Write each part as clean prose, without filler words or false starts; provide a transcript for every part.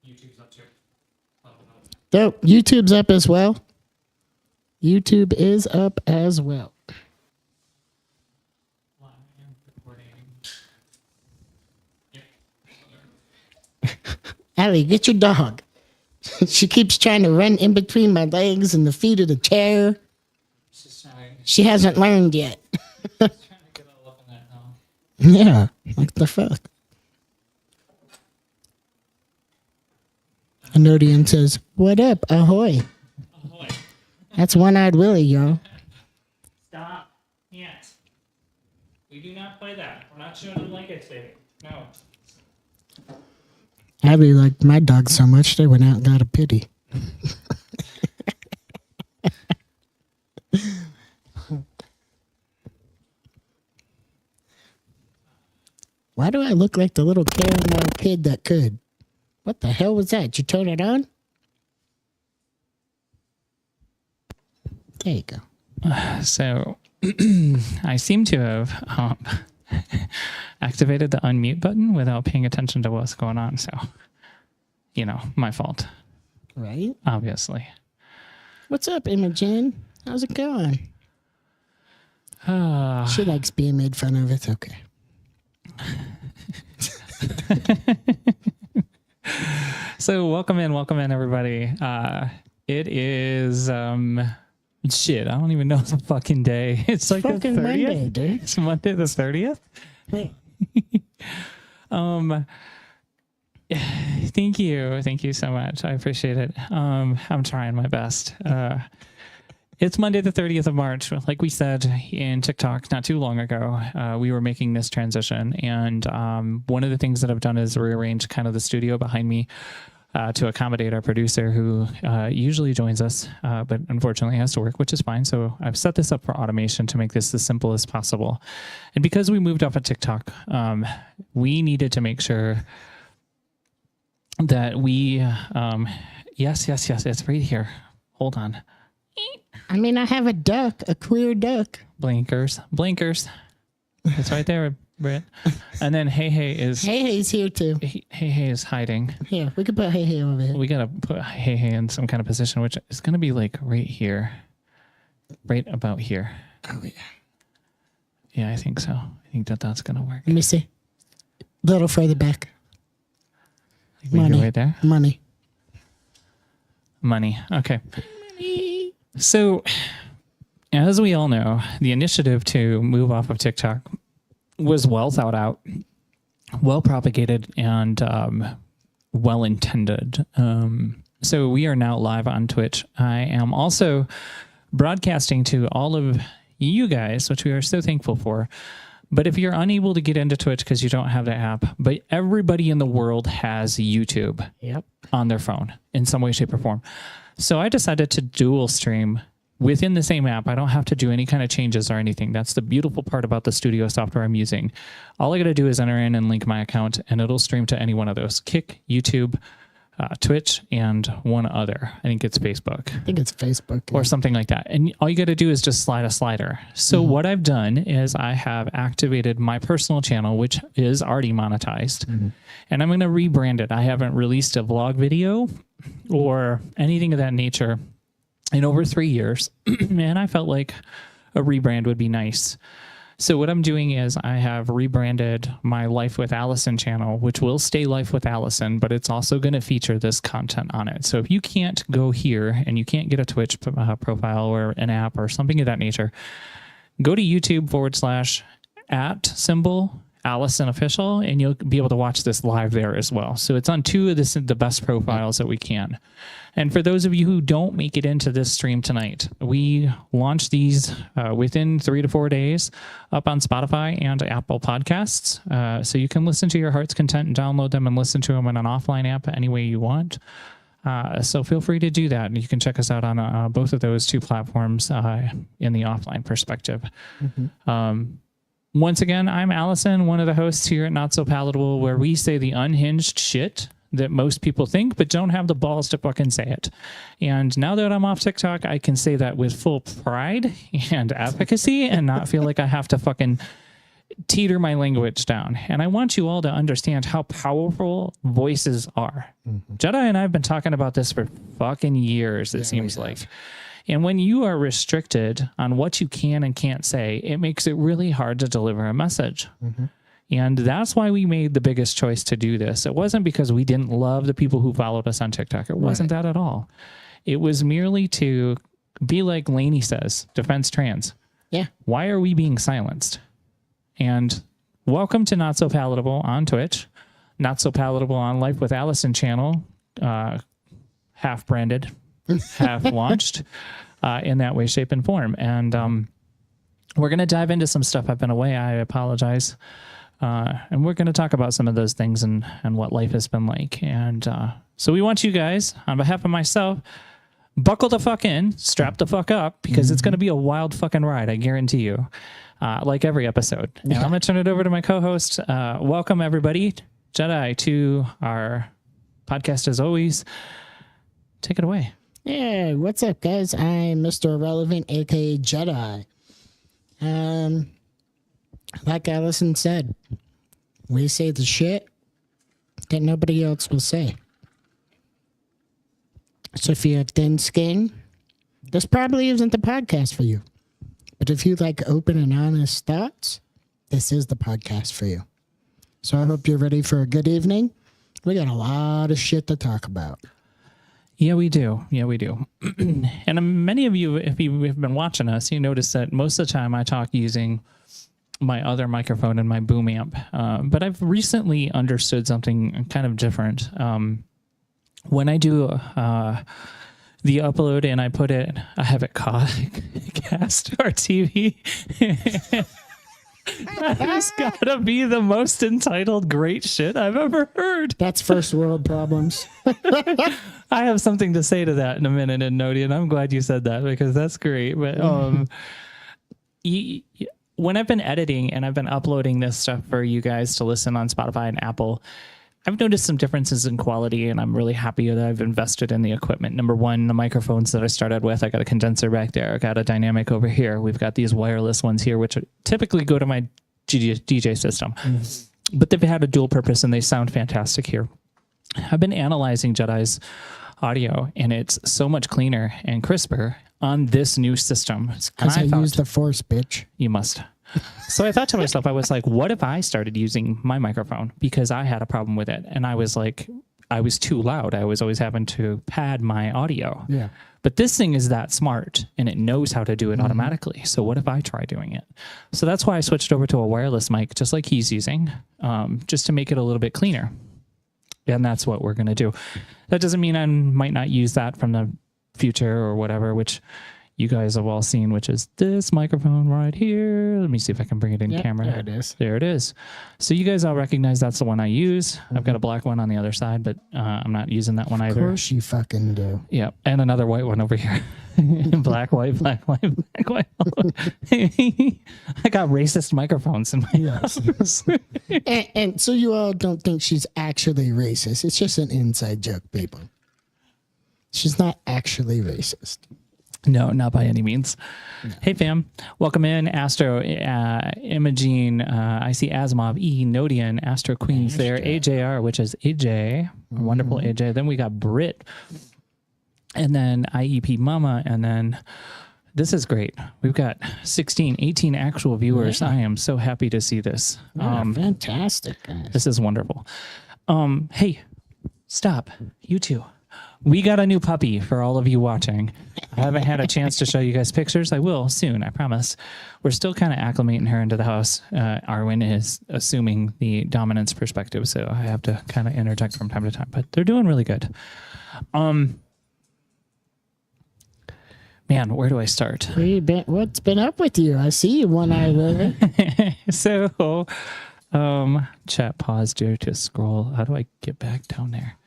YouTube's up too. Oh, YouTube's up as well. YouTube is up as well. Live recording. Yep. Allie, get your dog. She keeps trying to run in between my legs and the feet of the chair. She's trying She hasn't learned yet. to get all up in that now. Yeah, what the fuck? Anodian says, "What up, ahoy?" Ahoy. That's One-Eyed Willie, y'all. Stop. Yes. We do not play that. We're not showing them like it's baby. No. Abby liked my dog so much they went out and got a pity. Why do I look like the little caramel kid that could? What the hell was that? Did you turn it on? There you go. So, I seem to have activated the unmute button without paying attention to what's going on. So, my fault, Right? obviously. What's up, Imogen? How's it going? She likes being made fun of. It's okay. So welcome in, everybody. It is shit. I don't even know the fucking day. It's like the Fucking 30th. Monday, dude. It's Monday the 30th. Thank you so much. I appreciate it. I'm trying my best. It's Monday the 30th of March. Like we said in TikTok not too long ago, we were making this transition. And one of the things that I've done is rearrange kind of the studio behind me to accommodate our producer who usually joins us, but unfortunately has to work, which is fine. So I've set this up for automation to make this as simple as possible. And because we moved off of TikTok, we needed to make sure that we, yes, it's right here. Hold on. I mean, I have a duck, a queer duck. Blinkers. It's right there, Britt. And then Hey is Hey-Hey's here too. Hey is hiding. Yeah, we could put Hey-Hey over here. We gotta put Hey in some kind of position, which is gonna be like right here, right about here. Oh yeah. Yeah, I think so. I think that's gonna work. Let me see. A little further back. Maybe Money. right there. Money. Okay. So, as we all know, the initiative to move off of TikTok was well thought out, well propagated, and well intended. So we are now live on Twitch. I am also broadcasting to all of you guys, which we are so thankful for. But if you're unable to get into Twitch because you don't have the app, but everybody in the world has YouTube on their phone in some way, shape, or form. So I decided to dual stream within the same app. I don't have to do any kind of changes or anything. That's the beautiful part about the studio software I'm using. All I got to do is enter in and link my account, and it'll stream to any one of those: Kick, YouTube, Twitch, and one other. I think it's Facebook. I think it's Facebook. Or something like that. And all you got to do is just slide a slider. So what I've done is I have activated my personal channel, which is already monetized, and I'm going to rebrand it. I haven't released a vlog video or anything of that nature in over 3 years, and I felt like a rebrand would be nice. So what I'm doing is I have rebranded my Life with Allison channel, which will stay Life with Allison, but it's also going to feature this content on it. So if you can't go here and you can't get a Twitch profile or an app or something of that nature, go to YouTube/@Allison Official, and you'll be able to watch this live there as well. So it's on two of the best profiles that we can. And for those of you who don't make it into this stream tonight, we launch these within 3 to 4 days up on Spotify and Apple Podcasts. So you can listen to your heart's content and download them and listen to them in an offline app any way you want. So feel free to do that. And you can check us out on both of those two platforms in the offline perspective. Once again, I'm Allison, one of the hosts here at Not So Palatable, where we say the unhinged shit that most people think, but don't have the balls to fucking say it. And now that I'm off TikTok, I can say that with full pride and efficacy and not feel like I have to fucking teeter my language down. And I want you all to understand how powerful voices are. Jedi and I have been talking about this for fucking years, it seems like. And when you are restricted on what you can and can't say, it makes it really hard to deliver a message. And that's why we made the biggest choice to do this. It wasn't because we didn't love the people who followed us on TikTok. It wasn't that at all. It was merely to be like Lainey says, defense trans. Yeah. Why are we being silenced? And welcome to Not So Palatable on Twitch. Not So Palatable on Life with Allison channel. Half branded, half launched in that way, shape, and form. And we're going to dive into some stuff. I've been away. I apologize. And we're going to talk about some of those things and what life has been like. And so we want you guys, on behalf of myself, buckle the fuck in, strap the fuck up, because it's going to be a wild fucking ride, I guarantee you, like every episode. And I'm going to turn it over to my co-host. Welcome, everybody, Jedi, to our podcast as always. Take it away. Yeah, what's up, guys? I'm Mr. Irrelevant, aka Jedi. Like Allison said, we say the shit that nobody else will say. So if you have thin skin, this probably isn't the podcast for you. But if you like open and honest thoughts, this is the podcast for you. So I hope you're ready for a good evening. We got a lot of shit to talk about. Yeah, we do. Yeah, we do. And many of you, if you've been watching us, you notice that most of the time I talk using my other microphone and my boom amp. But I've recently understood something kind of different. When I do the upload and I have it cast to our TV. That has got to be the most entitled great shit I've ever heard. That's first world problems. I have something to say to that in a minute, and Nodi, and I'm glad you said that because that's great. But when I've been editing and I've been uploading this stuff for you guys to listen on Spotify and Apple, I've noticed some differences in quality, and I'm really happy that I've invested in the equipment. Number one, the microphones that I started with. I got a condenser back there. I got a dynamic over here. We've got these wireless ones here, which typically go to my DJ system. But they've had a dual purpose, and they sound fantastic here. I've been analyzing Jedi's audio, and it's so much cleaner and crisper on this new system. Because I use the Force, bitch. You must. So I thought to myself, I was like, what if I started using my microphone? Because I had a problem with it. And I was like, I was too loud. I was always having to pad my audio. Yeah. But this thing is that smart, and it knows how to do it automatically. So what if I try doing it? So that's why I switched over to a wireless mic, just like he's using, just to make it a little bit cleaner. And that's what we're going to do. That doesn't mean I might not use that from the future or whatever, which you guys have all seen, which is this microphone right here. Let me see if I can bring it in camera. There it is. There it is. So you guys all recognize that's the one I use. I've got a black one on the other side, but I'm not using that one either. Of course you fucking do. Yeah, and another white one over here. Black, white, black, white, black, white. I got racist microphones in my house. And so you all don't think she's actually racist. It's just an inside joke, people. She's not actually racist. No, not by any means. No. Hey, fam. Welcome in. Astro, Imogene, I see Asimov, E, Nodian, Astro Queens there. AJR, which is AJ. Wonderful AJ. Then we got Brit. And then IEP Mama. And then this is great. We've got 16, 18 actual viewers. Yeah. I am so happy to see this. Fantastic, guys. This is wonderful. Hey, stop. You two. We got a new puppy for all of you watching. I haven't had a chance to show you guys pictures. I will soon, I promise. We're still kind of acclimating her into the house. Arwen is assuming the dominance perspective, so I have to kind of interject from time to time. But they're doing really good. Man, where do I start? What's been up with you? I see you one-eye living. So, chat paused here to scroll. How do I get back down there?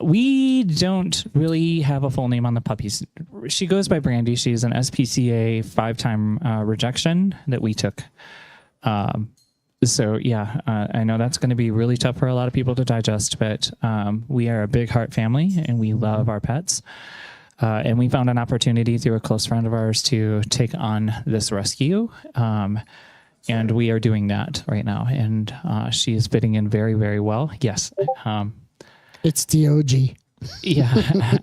We don't really have a full name on the puppies. She goes by Brandy. She's an SPCA 5-time rejection that we took. So yeah, I know that's going to be really tough for a lot of people to digest, but we are a big heart family and we love our pets. And we found an opportunity through a close friend of ours to take on this rescue. And we are doing that right now. And she is fitting in very, very well. Yes. It's the OG. Yeah.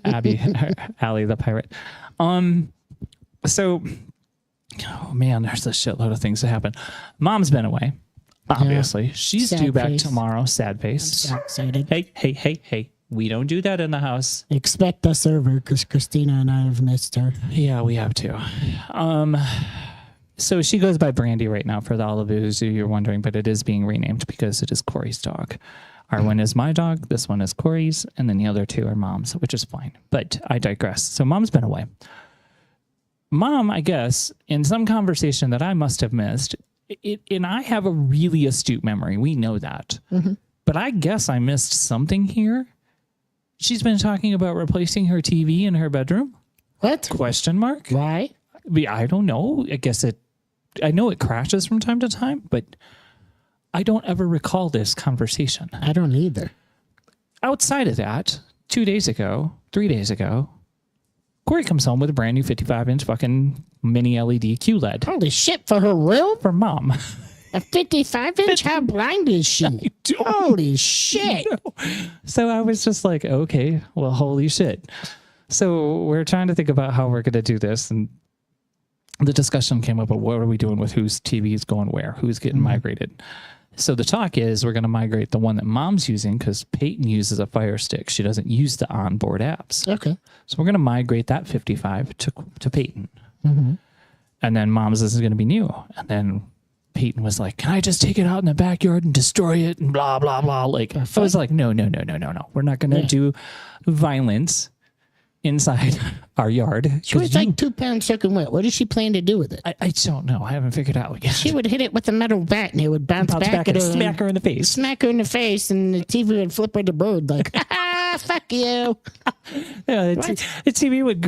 Allie the pirate. So, oh man, there's a shitload of things that happen. Mom's been away. Obviously. She's Sad due back face. tomorrow. Sad face. I'm so excited. Hey. We don't do that in the house. Expect us over because Christina and I have missed her. Yeah, we have to. So she goes by Brandy right now for all of you who you're wondering, but it is being renamed because it is Corey's dog. Our one is my dog. This one is Corey's. And then the other two are Mom's, which is fine. But I digress. So Mom's been away. Mom, I guess, in some conversation that I must have missed, and I have a really astute memory. We know that. Mm-hmm. But I guess I missed something here. She's been talking about replacing her TV in her bedroom. What? Question mark? Why? I don't know. I know it crashes from time to time, but I don't ever recall this conversation. I don't either. Outside of that, 3 days ago, Corey comes home with a brand new 55-inch fucking mini LED QLED Holy shit, for her real? for Mom. A 55-inch? How blind is she? Holy shit. So I was just like, okay, well, holy shit. So we're trying to think about how we're going to do this. And the discussion came up of what are we doing with whose TV is going where, who's getting migrated. So the talk is we're going to migrate the one that Mom's using because Peyton uses a Fire Stick. She doesn't use the onboard apps. Okay. So we're going to migrate that 55 to Peyton. Mm-hmm. And then Mom's is going to be new. And then Peyton was like, can I just take it out in the backyard and destroy it and blah, blah, blah. Like, I was like, no. We're not going to do violence inside our yard. She was like 2 pounds soaking wet. What does she plan to do with it? I don't know. I haven't figured out yet. She would hit it with a metal bat and it would bounce back at and her. smack her in the face. Smack her in the face and the TV would flip her the bird like, fuck you. Yeah, the TV would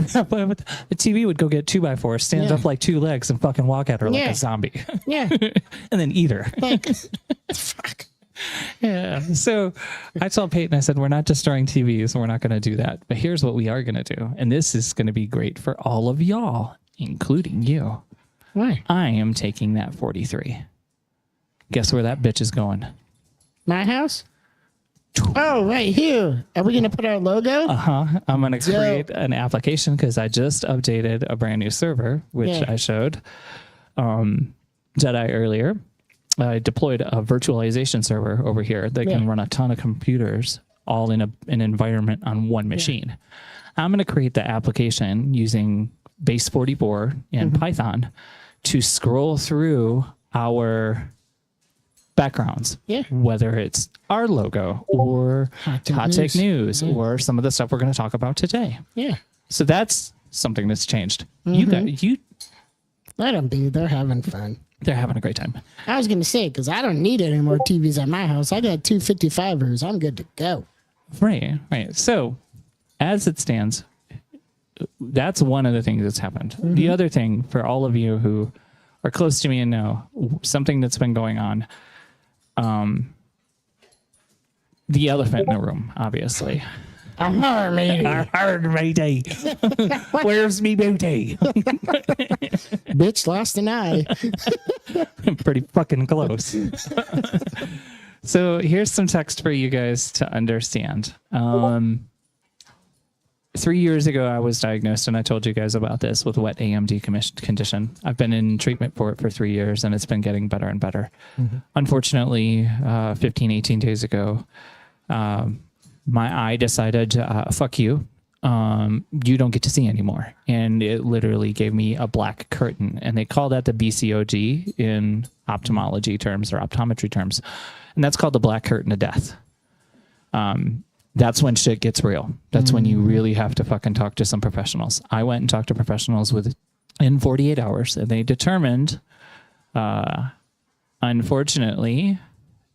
go get 2x4, stand up like 2 legs and fucking walk at her like a zombie. Yeah. And then eat her. Like, fuck. Yeah. So I told Peyton, I said, we're not destroying TVs. We're not going to do that. But here's what we are going to do. And this is going to be great for all of y'all, including you. Why? I am taking that 43. Guess where that bitch is going? My house? Oh, right here. Are we going to put our logo? I'm going to create an application because I just updated a brand new server, which I showed Jedi earlier. I deployed a virtualization server over here that can run a ton of computers all in an environment on one machine. I'm going to create the application using base 44 and Python to scroll through our backgrounds, whether it's our logo or Hot Take News or some of the stuff we're going to talk about today. Yeah. So that's something that's changed. You Let them be. They're having fun. They're having a great time. I was going to say, because I don't need any more TVs at my house. I got 2 55ers. I'm good to go. Right. So as it stands, that's one of the things that's happened. The other thing for all of you who are close to me and know something that's been going on, the elephant in the room, obviously. Our matey. Our matey. Where's me booty? Bitch lost an eye. Pretty fucking close. So here's some text for you guys to understand. 3 years ago, I was diagnosed, and I told you guys about this, with wet AMD condition. I've been in treatment for it for 3 years, and it's been getting better and better. Unfortunately, 15, 18 days ago, my eye decided, fuck you. You don't get to see anymore. And it literally gave me a black curtain. And they call that the BCOG in ophthalmology terms or optometry terms. And that's called the black curtain of death. That's when shit gets real. That's when you really have to fucking talk to some professionals. I went and talked to professionals in 48 hours, and they determined, unfortunately,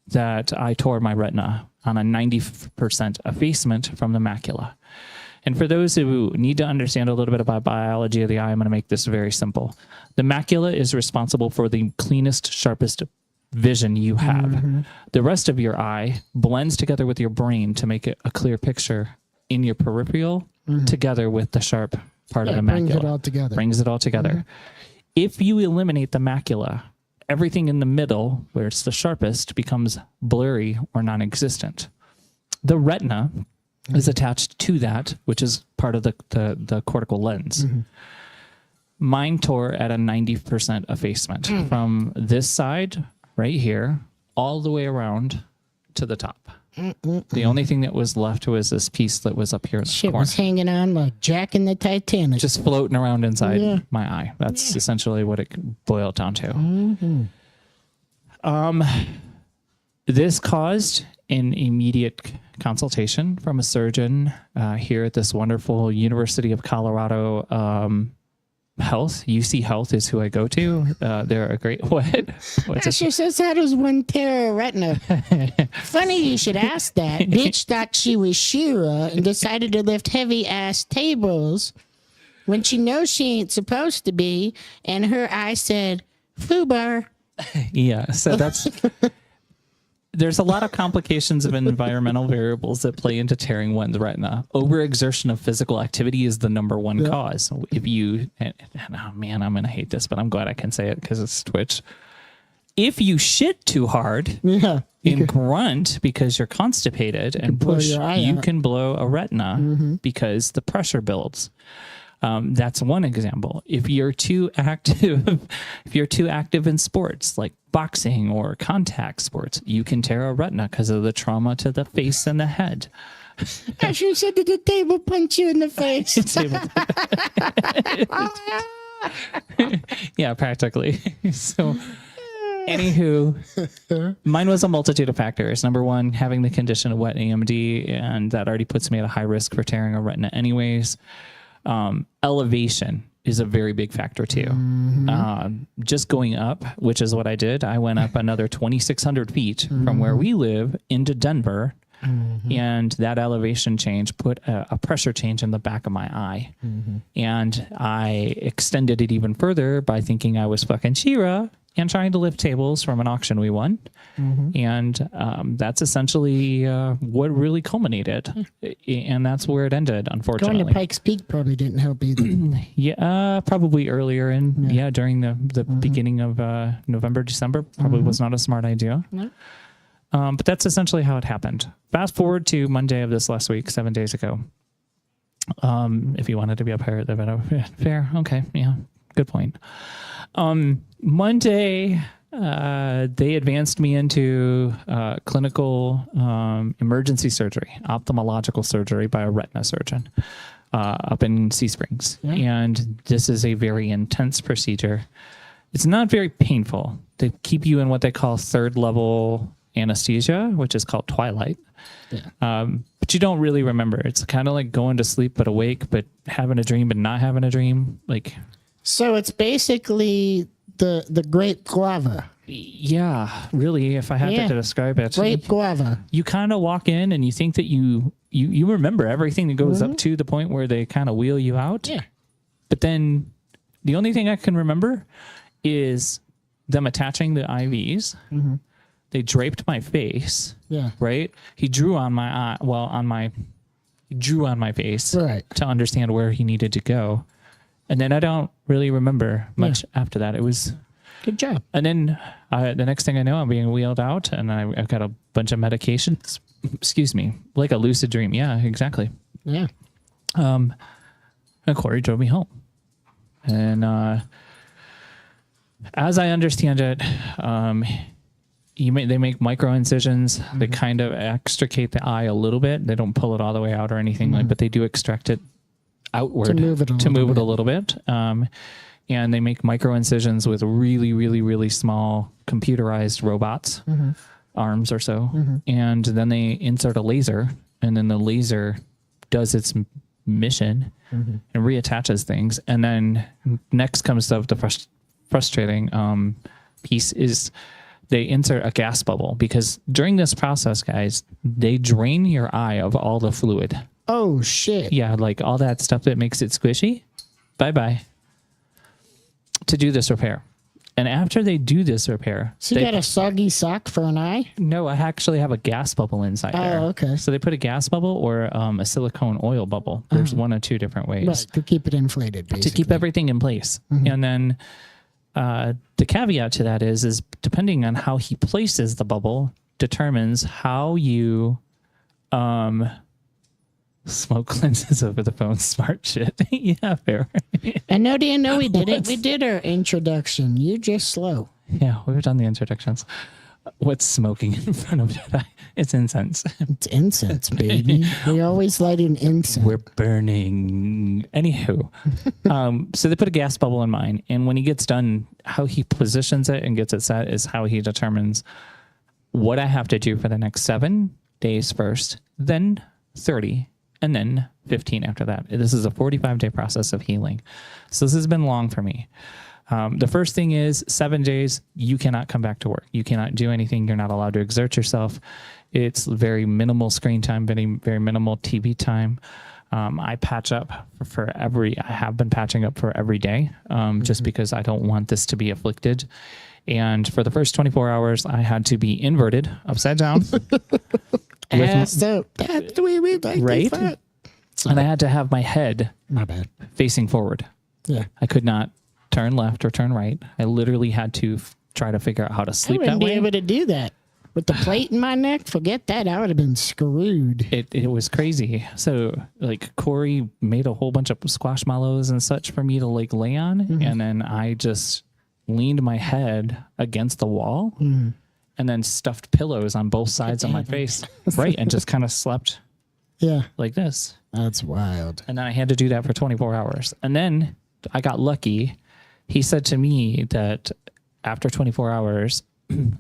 that I tore my retina on a 90% effacement from the macula. And for those who need to understand a little bit about biology of the eye, I'm going to make this very simple. The macula is responsible for the cleanest, sharpest vision you have. The rest of your eye blends together with your brain to make it a clear picture in your peripheral together with the sharp part of the macula. Brings it all together. If you eliminate the macula, everything in the middle, where it's the sharpest, becomes blurry or non-existent. The retina is attached to that, which is part of the cortical lens. Mine tore at a 90% effacement from this side right here all the way around to the top. The only thing that was left was this piece that was up here in the Shit corner. was hanging on like Jack in the Titanic. Just floating around inside my eye. That's essentially what it boiled down to. This caused an immediate consultation from a surgeon here at this wonderful University of Colorado Health. UC Health is who I go to. They're a great what's She says that was one tear of retina. Funny you should ask that. Bitch thought she was Shira and decided to lift heavy ass tables when she knows she ain't supposed to be, and her eye said, "Fubar." Yeah, so that's there's a lot of complications of environmental variables that play into tearing one's retina. Overexertion of physical activity is the number one cause. If you, and oh man, I'm going to hate this, but I'm glad I can say it because it's Twitch. If you shit too hard and grunt because you're constipated and push, you can blow a retina because the pressure builds. That's one example. If you're too active, in sports like boxing or contact sports, you can tear a retina because of the trauma to the face and the head. I should said that the table punch you in the face. Yeah, practically. So, anywho, mine was a multitude of factors. Number one, having the condition of wet AMD, and that already puts me at a high risk for tearing a retina anyways. Elevation is a very big factor too. Just going up, which is what I did. I went up another 2,600 feet from where we live into Denver. And that elevation change put a pressure change in the back of my eye. And I extended it even further by thinking I was fucking She-Ra and trying to lift tables from an auction we won. And that's essentially what really culminated. And that's where it ended, unfortunately. Going to Pikes Peak probably didn't help either. Yeah, probably earlier in, during the beginning of November, December, probably was not a smart idea. But that's essentially how it happened. Fast forward to Monday of this last week, 7 days ago. If you wanted to be a pirate, fair. Okay. Yeah. Good point. Monday, they advanced me into clinical emergency surgery, ophthalmological surgery by a retina surgeon up in Sea Springs. And this is a very intense procedure. It's not very painful. They keep you in what they call third level anesthesia, which is called twilight. But you don't really remember. It's kind of like going to sleep but awake, but having a dream but not having a dream. Like, so it's basically the grape guava. Yeah, really, if I had to describe it. Grape guava. You kind of walk in and you think that you remember everything that goes up to the point where they kind of wheel you out. Yeah. But then the only thing I can remember is them attaching the IVs. They draped my face. Yeah. Right? He drew on my eye, he drew on my face to understand where he needed to go. And then I don't really remember much after that. It was good job. And then the next thing I know, I'm being wheeled out and I've got a bunch of medications. Excuse me. Like a lucid dream. Yeah, exactly. Yeah. And Corey drove me home. And as I understand it, they make micro incisions. They kind of extricate the eye a little bit. They don't pull it all the way out or anything but they do extract it outward to move it a little bit. And they make micro incisions with really, really, really small computerized robots, arms or so. And then they insert a laser, and then the laser does its mission and reattaches things. And then next comes the frustrating piece is they insert a gas bubble, because during this process, guys, they drain your eye of all the fluid. Oh, shit. Yeah, like all that stuff that makes it squishy. Bye-bye. To do this repair. And after they do this repair... So you got a soggy sock for an eye? No, I actually have a gas bubble inside there. Oh, okay. So they put a gas bubble or a silicone oil bubble. There's one of two different ways. Right, to keep it inflated, basically. To keep everything in place. And then the caveat to that is depending on how he places the bubble determines how you smoke cleanses over the phone. Smart shit. Yeah, fair. And no, Dan, no, we did it. We did our introduction. You just slow. Yeah, we've done the introductions. What's smoking in front of Jedi? It's incense. It's incense, baby. We always light an incense. We're burning. Anywho, so they put a gas bubble in mine, and when he gets done, how he positions it and gets it set is how he determines what I have to do for the next 7 days first, then 30, and then 15 after that. This is a 45-day process of healing. So this has been long for me. The first thing is 7 days, you cannot come back to work. You cannot do anything. You're not allowed to exert yourself. It's very minimal screen time, very minimal TV time. I patch up I have been patching up for every day, just because I don't want this to be afflicted. And for the first 24 hours, I had to be inverted, upside down. That's the way we like right? it. And I had to have my head My bad. facing forward. Yeah. I could not turn left or turn right. I literally had to try to figure out how to I sleep wouldn't that be way. able to do that. With the plate in my neck, forget that. I would have been screwed. It was crazy. So like Corey made a whole bunch of squashmallows and such for me to like lay on. And then I just leaned my head against the wall and then stuffed pillows on both sides of my face. Right. And just kind of slept Yeah. like this. That's wild. And then I had to do that for 24 hours. And then I got lucky. He said to me that after 24 hours,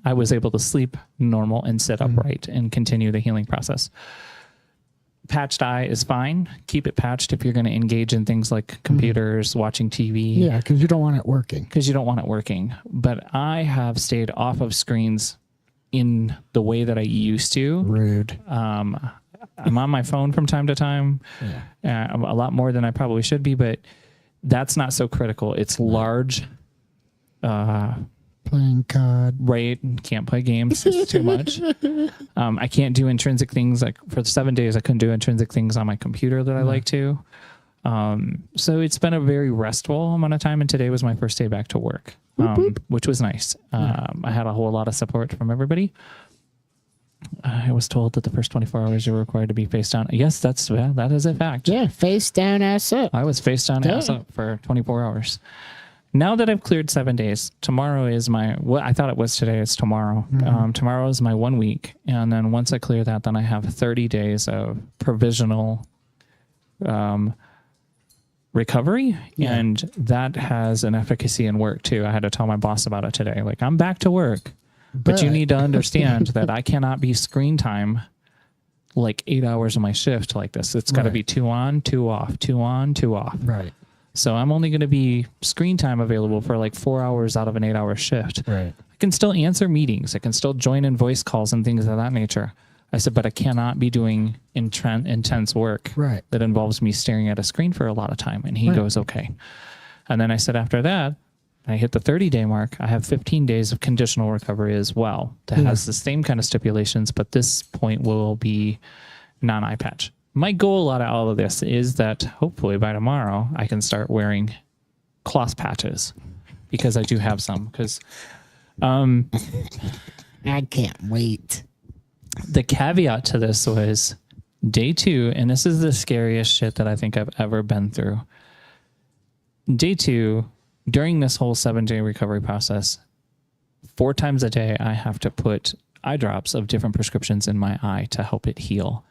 I was able to sleep normal and sit upright and continue the healing process. Patched eye is fine. Keep it patched if you're going to engage in things like computers, watching TV. Yeah, because you don't want it working. Because you don't want it working. But I have stayed off of screens in the way that I used to. Rude. I'm on my phone from time to time, a lot more than I probably should be, but that's not so critical. It's large. Playing COD. Right. Can't play games. It's too much. I can't do intrinsic things. Like for 7 days, I couldn't do intrinsic things on my computer that I like to. So it's been a very restful amount of time. And today was my first day back to work, which was nice. I had a whole lot of support from everybody. I was told that the first 24 hours you were required to be face down. Yes, that is a fact. Yeah, face down, ass up. I was face down, ass up for 24 hours. Now that I've cleared 7 days, tomorrow is what I thought it was today. It's tomorrow. Tomorrow is my 1 week. And then once I clear that, then I have 30 days of provisional recovery. Yeah. And that has an efficacy in work too. I had to tell my boss about it today. Like, I'm back to work. But you need to understand that I cannot be screen time like 8 hours of my shift like this. It's got to be 2 on, 2 off, 2 on, 2 off. Right. So I'm only going to be screen time available for like 4 hours out of an 8-hour shift. Right. I can still answer meetings. I can still join in voice calls and things of that nature. I said, but I cannot be doing intense work that involves me staring at a screen for a lot of time. And he goes, okay. And then I said, after that, I hit the 30-day mark. I have 15 days of conditional recovery as well. That has the same kind of stipulations, but this point will be non-eye patch. My goal out of all of this is that hopefully by tomorrow I can start wearing cloth patches because I do have some. Because I can't wait. The caveat to this was day 2, and this is the scariest shit that I think I've ever been through. Day 2, during this whole 7-day recovery process, 4 times a day, I have to put eye drops of different prescriptions in my eye to help it heal.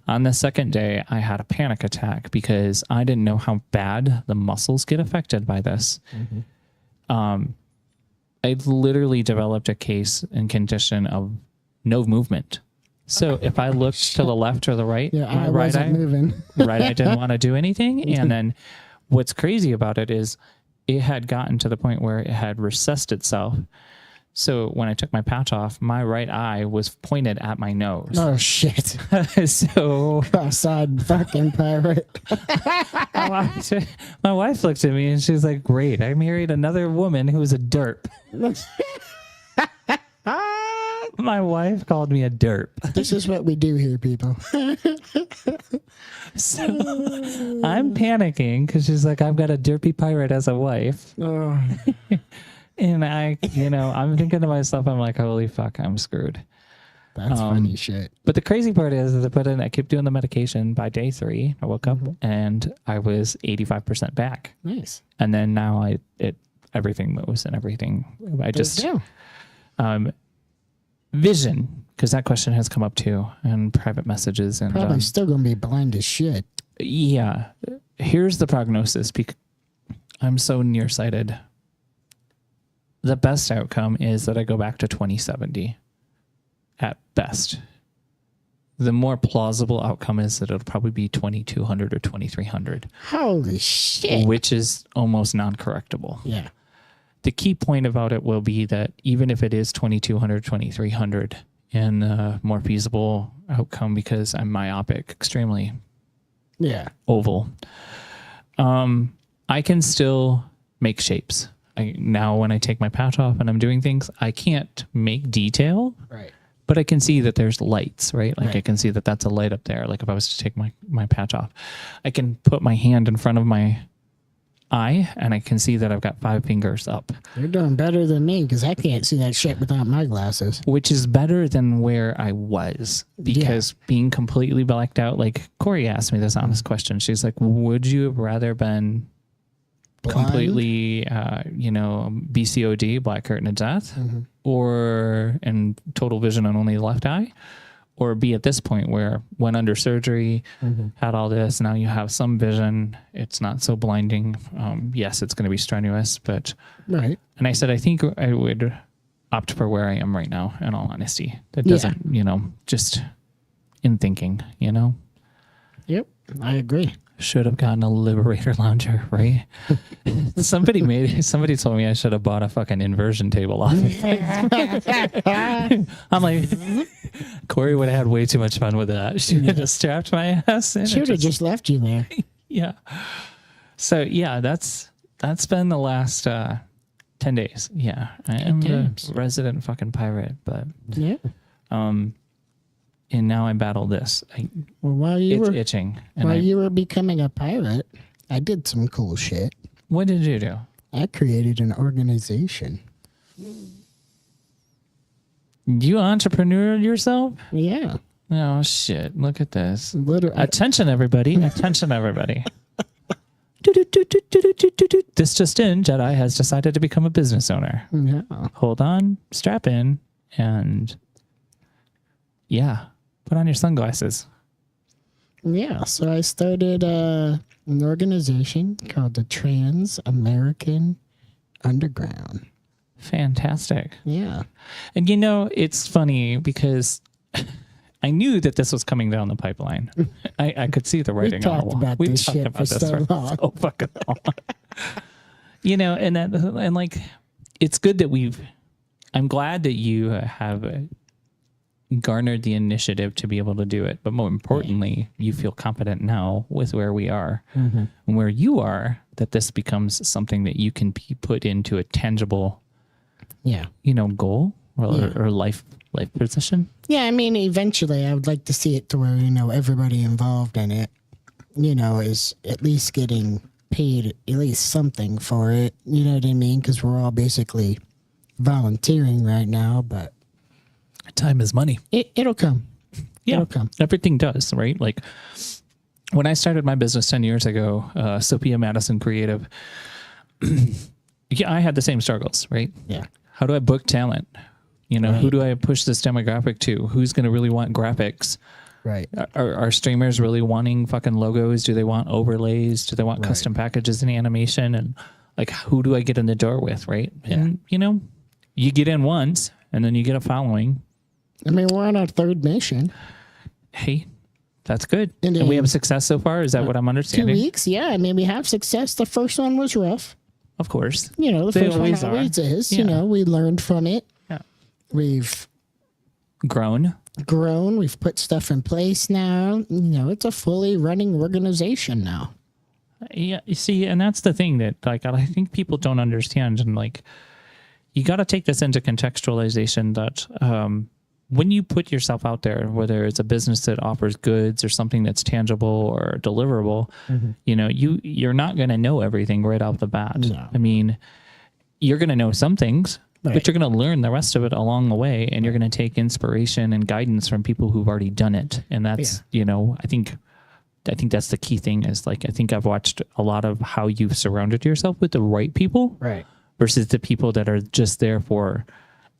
On the second day, I had a panic attack because I didn't know how bad the muscles get affected by this. I literally developed a case and condition of no movement. So if I looked to the left or the right, I wasn't moving. Right eye didn't want to do anything. And then what's crazy about it is it had gotten to the point where it had recessed itself. So when I took my patch off, my right eye was pointed at my nose. Oh, shit. So cross-eyed fucking pirate. my wife looked at me and she's like, great, I married another woman who's a derp. My wife called me a derp. This is what we do here, people. So I'm panicking because she's like, I've got a derpy pirate as a wife. Oh. And I'm thinking to myself, I'm like, holy fuck, I'm screwed. That's funny shit. But the crazy part is I kept doing the medication. By day 3, I woke up and I was 85% back. Nice. And then now everything moves and everything. Vision, because that question has come up too in private messages. And probably still going to be blind as shit. Yeah. Here's the prognosis. I'm so nearsighted. The best outcome is that I go back to 2070 at best. The more plausible outcome is that it'll probably be 2200 or 2300. Holy shit. Which is almost non-correctable. Yeah. The key point about it will be that even if it is 2200, 2300 in a more feasible outcome, because I'm myopic, extremely oval, I can still make shapes. Now when I take my patch off and I'm doing things, I can't make detail, right? But I can see that there's lights, right? Like I can see that that's a light up there. Like if I was to take my patch off, I can put my hand in front of my eye and I can see that I've got 5 fingers up. You're doing better than me because I can't see that shit without my glasses. Which is better than where I was, because being completely blacked out, like Corey asked me this honest question. She's like, would you have rather been blind? Completely, BCOD, black curtain of death, or in total vision on only the left eye, or be at this point where went under surgery, had all this, now you have some vision, it's not so blinding. Yes, it's going to be strenuous, but right. And I said, I think I would opt for where I am right now, in all honesty. That doesn't, just in thinking, Yep, I agree. Should have gotten a Liberator lounger, right? Somebody told me I should have bought a fucking inversion table off of it. I'm like, Corey would have had way too much fun with that. She would have just strapped my ass in. She would have just left you there. Yeah. So yeah, that's been the last 10 days. Yeah. I am the resident fucking pirate, but and now I battle this. While you were itching. While you were becoming a pirate, I did some cool shit. What did you do? I created an organization. You entrepreneur yourself? Yeah. Oh shit! Look at this. Literally. Attention, everybody! Attention, everybody! This just in: Jedi has decided to become a business owner. Yeah. Hold on, strap in, and put on your sunglasses. Yeah, so I started an organization called the Trans-American Underground. Fantastic. Yeah. And it's funny because I knew that this was coming down the pipeline. I could see the writing on the wall. We've talked about this shit for so long. So fucking long. And like, it's good that I'm glad that you have garnered the initiative to be able to do it, but more importantly, you feel confident now with where we are and where you are, that this becomes something that you can be put into a tangible goal or life position. Yeah, I mean, eventually I would like to see it to where everybody involved in it is at least getting paid at least something for it, you know what I mean, because we're all basically volunteering right now, but time is money. It'll come. Yeah, it'll come. Everything does, right? Like when I started my business 10 years ago, Sophia Madison Creative, I had the same struggles, right? Yeah. How do I book talent? Who do I push this demographic to? Who's going to really want graphics? Right. Are streamers really wanting fucking logos? Do they want overlays? Do they want custom packages and animation? And like, who do I get in the door with, right? Yeah. And, you get in once and then you get a following. I mean, we're on our 3rd mission. Hey, that's good. And we have success so far? Is that what I'm understanding? 2 weeks, yeah. I mean, we have success. The first one was rough. Of course. The first one always is. Yeah. We learned from it. Yeah. We've grown. We've put stuff in place now. It's a fully running organization now. Yeah, you see, and that's the thing that I think people don't understand. And you got to take this into contextualization that when you put yourself out there, whether it's a business that offers goods or something that's tangible or deliverable, you're not going to know everything right off the bat. No. I mean, you're going to know some things, Right. but you're going to learn the rest of it along the way. And you're going to take inspiration and guidance from people who've already done it. And that's, I think that's the key thing is like, I think I've watched a lot of how you've surrounded yourself with the right people Right. versus the people that are just there for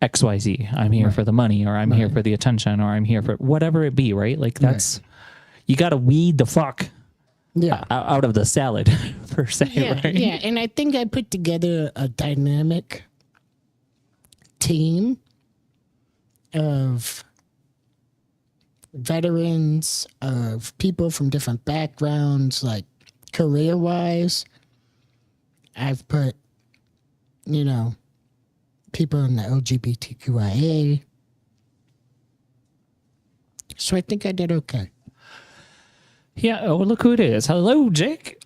XYZ. I'm here for the money, or I'm here for the attention, or I'm here for whatever it be, right? Like that's, you got to weed the fuck out of the salad per se, right? Yeah. And I think I put together a dynamic team of veterans, of people from different backgrounds, like career wise. I've put, people in the LGBTQIA. So I think I did okay. Yeah. Oh, look who it is. Hello, Jake.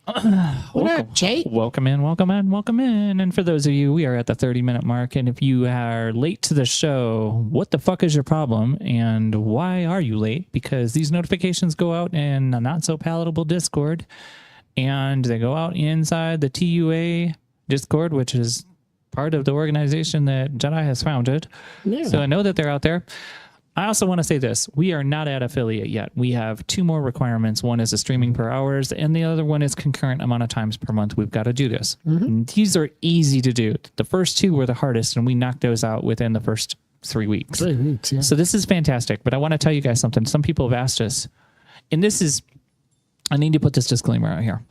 What up, Jake? Welcome in. And for those of you, we are at the 30-minute mark. And if you are late to the show, what the fuck is your problem? And why are you late? Because these notifications go out in a Not So Palatable Discord. And they go out inside the TUA Discord, which is part of the organization that Jedi has founded. Yeah. So I know that they're out there. I also want to say this. We are not at affiliate yet. We have 2 more requirements. One is a streaming per hours, and the other one is concurrent amount of times per month. We've got to do this. And these are easy to do. The first 2 were the hardest, and we knocked those out within the first 3 weeks. 3 weeks, yeah. So this is fantastic, but I want to tell you guys something. Some people have asked us, and I need to put this disclaimer out here.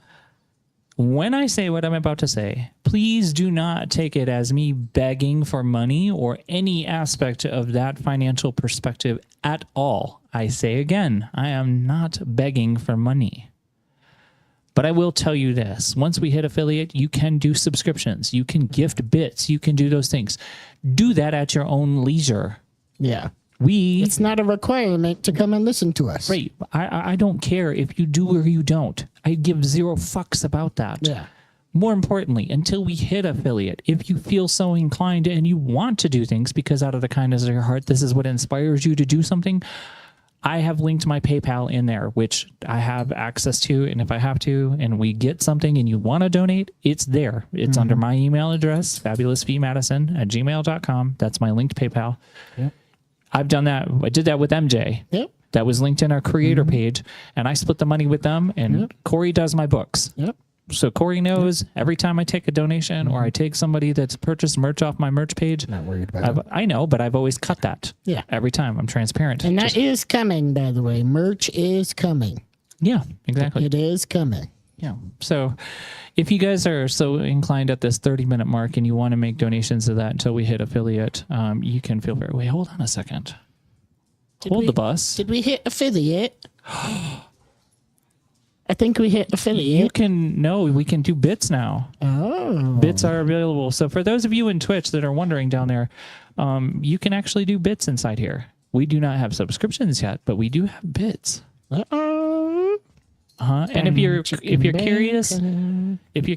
When I say what I'm about to say, please do not take it as me begging for money or any aspect of that financial perspective at all. I say again, I am not begging for money. But I will tell you this. Once we hit affiliate, you can do subscriptions. You can gift bits. You can do those things. Do that at your own leisure. Yeah. It's not a requirement to come and listen to us. Right. I don't care if you do or you don't. I give 0 fucks about that. Yeah. More importantly, until we hit affiliate, if you feel so inclined and you want to do things because out of the kindness of your heart, this is what inspires you to do something, I have linked my PayPal in there, which I have access to. And if I have to, and we get something and you want to donate, it's there. It's under my email address, fabulousvmadison@gmail.com. That's my linked PayPal. Yep. I've done that. I did that with MJ. Yep. That was linked in our creator page, and I split the money with them, and Corey does my books. Yep. So Corey knows every time I take a donation or I take somebody that's purchased merch off my merch page. Not worried about it. I know, but I've always cut that. Yeah. Every time. I'm transparent. And that is coming, by the way. Merch is coming. Yeah, exactly. It is coming. Yeah. So if you guys are so inclined at this 30-minute mark and you want to make donations to that until we hit affiliate, you can feel very... Wait, hold on a second. Hold the bus. Did we hit affiliate? I think we hit affiliate. We can do bits now. Oh. Bits are available. So for those of you in Twitch that are wondering down there, you can actually do bits inside here. We do not have subscriptions yet, but we do have bits. Uh-oh. And if you're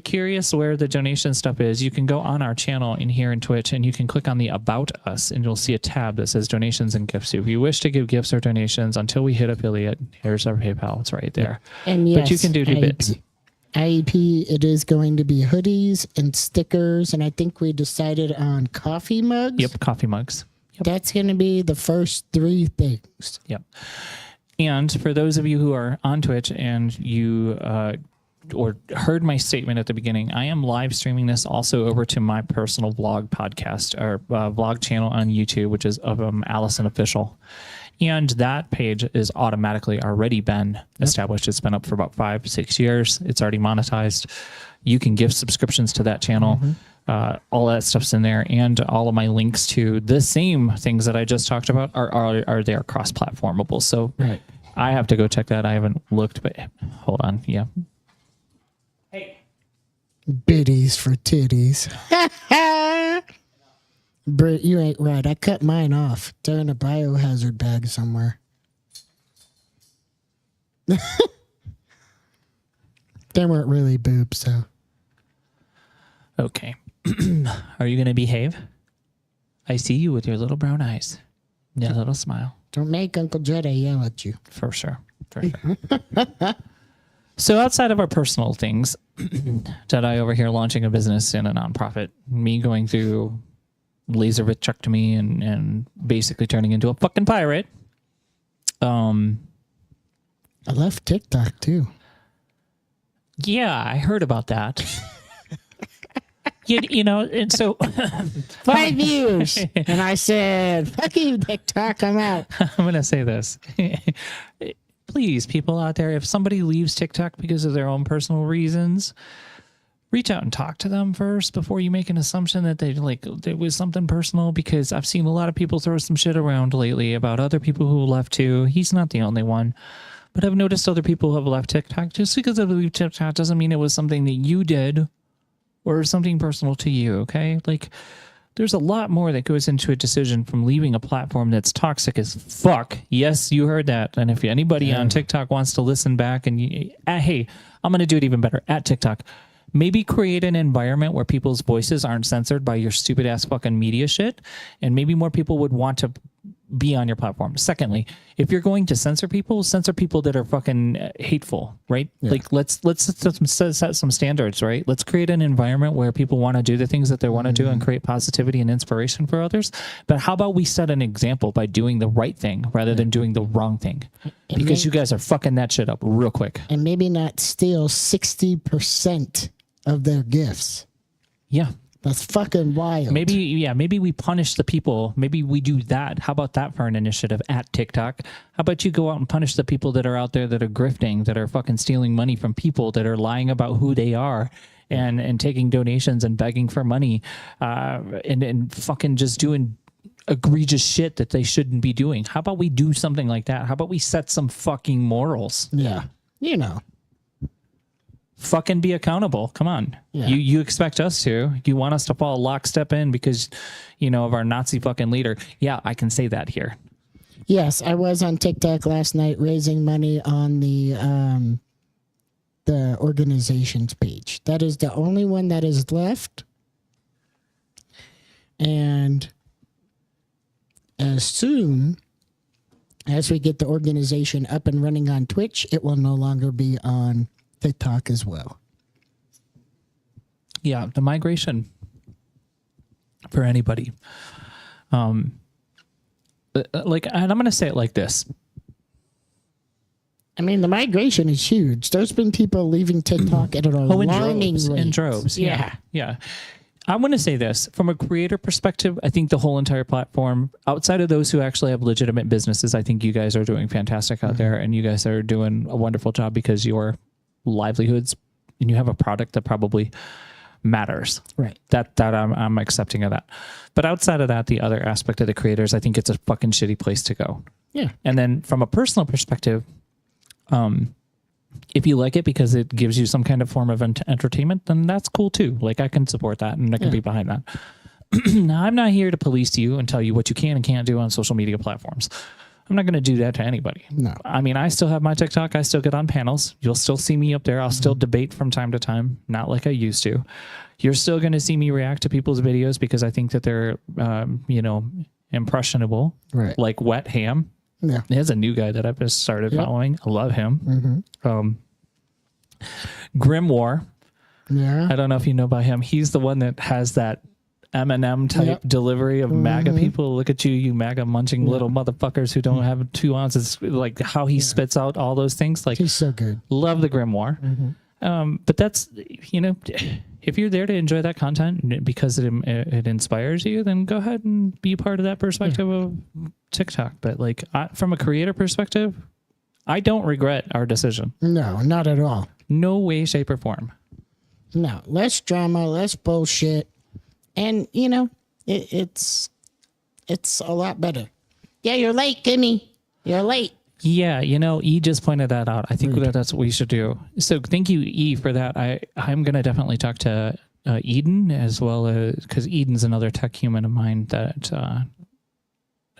curious where the donation stuff is, you can go on our channel in here in Twitch and you can click on the About Us and you'll see a tab that says donations and gifts. If you wish to give gifts or donations until we hit affiliate, here's our PayPal. It's right there. And yes, but you can do bits. IEP, it is going to be hoodies and stickers, and I think we decided on coffee mugs. Yep, coffee mugs. Yep. That's going to be the first 3 things. Yep. And for those of you who are on Twitch and you or heard my statement at the beginning, I am live streaming this also over to my personal vlog podcast or vlog channel on YouTube, which is of Allison Official. And that page is automatically already been established. It's been up for about 5-6 years. It's already monetized. You can give subscriptions to that channel. All that stuff's in there, and all of my links to the same things that I just talked about are there cross-platformable. So I have to go check that. I haven't looked, but hold on. Yeah. Hey. Biddies for titties. Britt, you ain't right. I cut mine off. They're in a biohazard bag somewhere. They weren't really boobs, though. Okay. Are you going to behave? I see you with your little brown eyes. Your little smile. Don't make Uncle Jedi yell at you. For sure. For sure. So outside of our personal things, Jedi over here launching a business and a nonprofit, me going through laser vitrectomy and basically turning into a fucking pirate. I left TikTok too. Yeah, I heard about that. you know, and so 5 years, and I said, "Fuck you, TikTok, I'm out." I'm gonna say this. Please, people out there, if somebody leaves TikTok because of their own personal reasons, reach out and talk to them first before you make an assumption that it was something personal, because I've seen a lot of people throw some shit around lately about other people who left too. He's not the only one, but I've noticed other people have left TikTok. Just because they leave TikTok doesn't mean it was something that you did or something personal to you, okay? Like, there's a lot more that goes into a decision from leaving a platform that's toxic as fuck. Yes, you heard that. And if anybody on TikTok wants to listen back and hey, I'm going to do it even better at TikTok. Maybe create an environment where people's voices aren't censored by your stupid ass fucking media shit. And maybe more people would want to be on your platform. Secondly, if you're going to censor people that are fucking hateful, right? Yeah. Like let's set some standards, right? Let's create an environment where people want to do the things that they want to do and create positivity and inspiration for others. But how about we set an example by doing the right thing rather than doing the wrong thing? Because you guys are fucking that shit up real quick. And maybe not steal 60% of their gifts. Yeah. That's fucking wild. Maybe we punish the people. Maybe we do that. How about that for an initiative at TikTok? How about you go out and punish the people that are out there that are grifting, that are fucking stealing money from people, that are lying about who they are and taking donations and begging for money and fucking just doing egregious shit that they shouldn't be doing. How about we do something like that? How about we set some fucking morals? Yeah. You know. Fucking be accountable. Come on. Yeah. You expect us to. You want us to fall lockstep in because, of our Nazi fucking leader. Yeah, I can say that here. Yes, I was on TikTok last night raising money on the organization's page. That is the only one that is left. And as soon as we get the organization up and running on Twitch, it will no longer be on TikTok as well. Yeah, the migration for anybody. And I'm going to say it like this. I mean, the migration is huge. There's been people leaving TikTok at an alarming rate. In droves. Yeah. I want to say this from a creator perspective. I think the whole entire platform, outside of those who actually have legitimate businesses, I think you guys are doing fantastic out there, and you guys are doing a wonderful job because you're livelihoods and you have a product that probably matters, right? That I'm accepting of that. But outside of that, the other aspect of the creators, I think it's a fucking shitty place to go. Yeah. And then from a personal perspective, if you like it because it gives you some kind of form of entertainment, then that's cool too. Like, I can support that and I can be behind that. Now, I'm not here to police you and tell you what you can and can't do on social media platforms. I'm not going to do that to anybody. No. I mean, I still have my TikTok. I still get on panels. You'll still see me up there. I'll still debate from time to time, not like I used to. You're still going to see me react to people's videos because I think that they're, impressionable. Right. Like Wet Ham. Yeah. There's a new guy that I've just started following. I love him. Grimoire. Yeah. I don't know if you know about him. He's the one that has that Eminem type delivery of MAGA people. Look at you, you MAGA munching little motherfuckers who don't have 2 ounces. Like how he spits out all those things. Like, he's so good. Love the Grimoire. But that's, if you're there to enjoy that content because it inspires you, then go ahead and be part of that perspective of TikTok. But like from a creator perspective, I don't regret our decision. No, not at all. No way, shape, or form. No, less drama, less bullshit. And, it's a lot better. Yeah, you're late, Kimmy. You're late. Yeah, E just pointed that out. I think that's what we should do. So thank you, E, for that. I'm going to definitely talk to Eden as well, because Eden's another tech human of mine that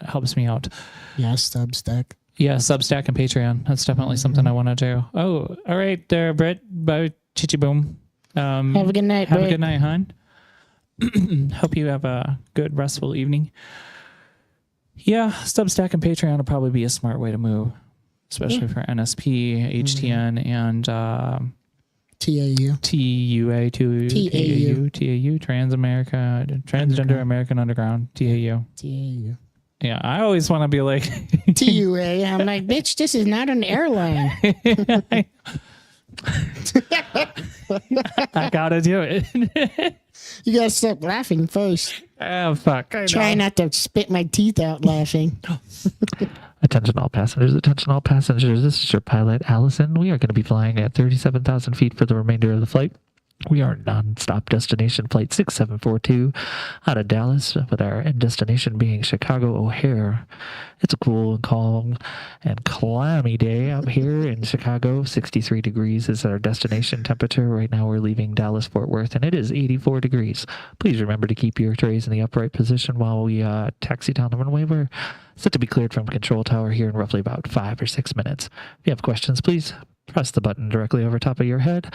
helps me out. Yeah, Substack. Yeah, Substack and Patreon. That's definitely something I want to do. Oh, all right there, Brett. Bye, Chichi Boom. Have a good night, Have Brett. a good night, hon. Hope you have a good, restful evening. Yeah, Substack and Patreon will probably be a smart way to move. especially for NSP, HTN, and TAU. TUA, TAU, Transgender American Underground, TAU. TAU. Yeah, I always want to be like TUA. I'm like, bitch, this is not an airline. I gotta do it. You gotta stop laughing first. Oh, fuck. Try not to spit my teeth out laughing. Attention all passengers, attention all passengers. This is your pilot, Allison. We are going to be flying at 37,000 feet for the remainder of the flight. We are non-stop destination flight 6742 out of Dallas, with our end destination being Chicago O'Hare. It's a cool and calm and clammy day out here in Chicago. 63 degrees is our destination temperature. Right now we're leaving Dallas Fort Worth, and it is 84 degrees. Please remember to keep your trays in the upright position while we taxi down the runway. We're set to be cleared from control tower here in roughly about 5 or 6 minutes. If you have questions, please press the button directly over top of your head,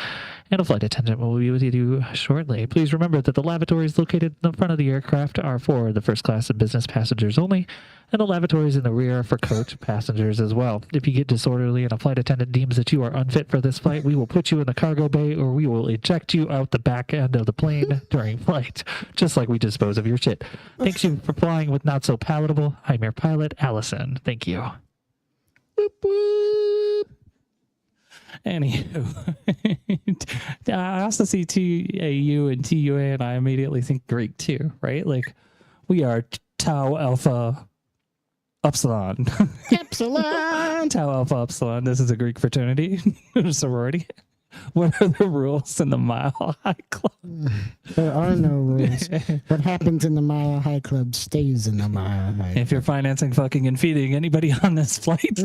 and a flight attendant will be with you shortly. Please remember that the lavatories located in the front of the aircraft are for the first class and business passengers only, and the lavatories in the rear are for coach passengers as well. If you get disorderly and a flight attendant deems that you are unfit for this flight, we will put you in the cargo bay, or we will eject you out the back end of the plane during flight, just like we dispose of your shit. Thanks you for flying with Not So Palatable. I'm your pilot, Allison. Thank you. Boop, boop. Anywho, I also see TAU and TUA, and I immediately think Greek too, right? Like, we are Tau Alpha Upsilon. Epsilon. Tau Alpha Upsilon. This is a Greek fraternity, sorority. What are the rules in the Mile High Club? There are no rules. What happens in the Mile High Club stays in the Mile High. If you're financing, fucking, and feeding anybody on this flight,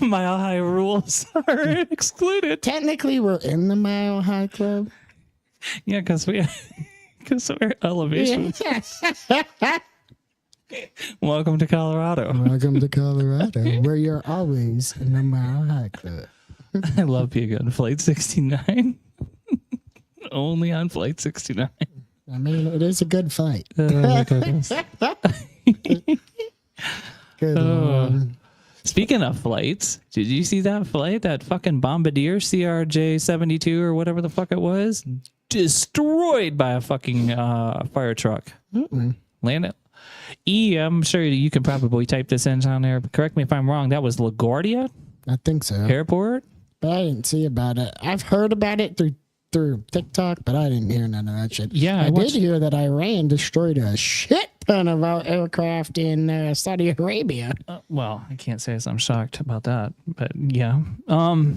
Mile High rules are excluded. Technically, we're in the Mile High Club. Yeah, because we're elevation. Welcome to Colorado. Welcome to Colorado, where you're always in the Mile High Club. I love being on Flight 69. Only on Flight 69. I mean, it is a good fight. Oh, my goodness. Good one. Speaking of flights, did you see that flight? That fucking Bombardier CRJ 72 or whatever the fuck it was? Destroyed by a fucking fire truck. Landed. I'm sure you can probably type this in on there. But correct me if I'm wrong. That was LaGuardia I think so. Airport? But I didn't see about it. I've heard about it through TikTok, but I didn't hear none of that shit. Yeah, I did hear that Iran destroyed a shit ton of our aircraft in Saudi Arabia. Well, I can't say I'm shocked about that, but yeah. No,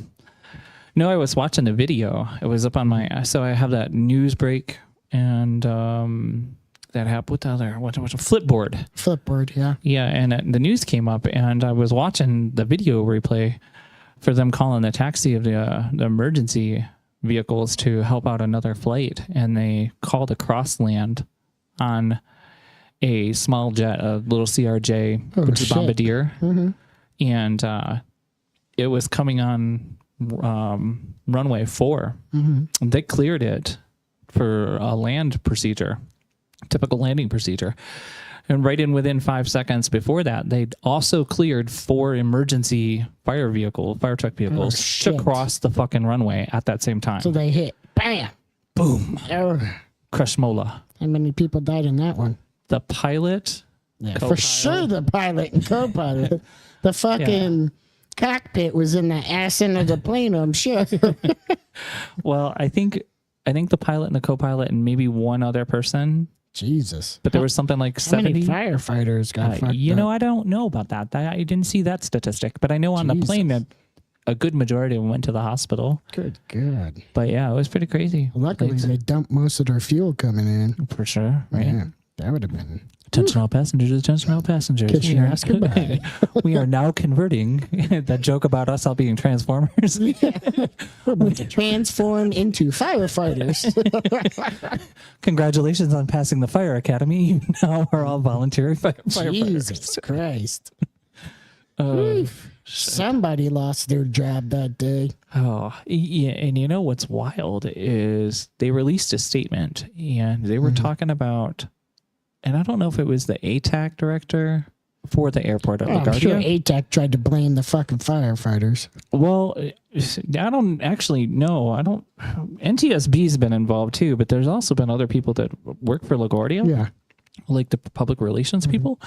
I was watching the video. It was up on my, so I have that news break and that happened. What the other? What's a Flipboard? Flipboard, yeah. Yeah, and the news came up, and I was watching the video replay for them calling the taxi of the emergency vehicles to help out another flight, and they called a cross land on a small jet, a little CRJ, which is Bombardier, and it was coming on runway 4. They cleared it for a land procedure, typical landing procedure. And right in within 5 seconds before that, they also cleared 4 emergency fire truck vehicles to cross the fucking runway at that same time. So they hit, bam, Boom. oh, Crush Mola. how many people died in that one? The pilot. Yeah, for sure the pilot and co-pilot. The fucking cockpit was in the ass end of the plane, I'm sure. Well, I think the pilot and the co-pilot and maybe one other person. Jesus. But there was something like How 70. many firefighters got fucked up? I don't know about that. I didn't see that statistic. But I know on the plane that a good majority of them went to the hospital. Good God. But yeah, it was pretty crazy. Luckily, they dumped most of their fuel coming in. For sure. Right. Yeah, that would have been. Attention all passengers, attention all passengers. Kiss your ass goodbye. We are now converting that joke about us all being Transformers. We're about to transform into firefighters. Congratulations on passing the fire academy. You now are all voluntary firefighters. Jesus Christ. Somebody lost their job that day. Oh, yeah. And you know what's wild is they released a statement and they were talking about, and I don't know if it was the ATAC director for the airport at Oh, I'm LaGuardia. sure ATAC tried to blame the fucking firefighters. Well, I don't actually know. NTSB's been involved too, but there's also been other people that work for LaGuardia, Yeah. like the public relations people.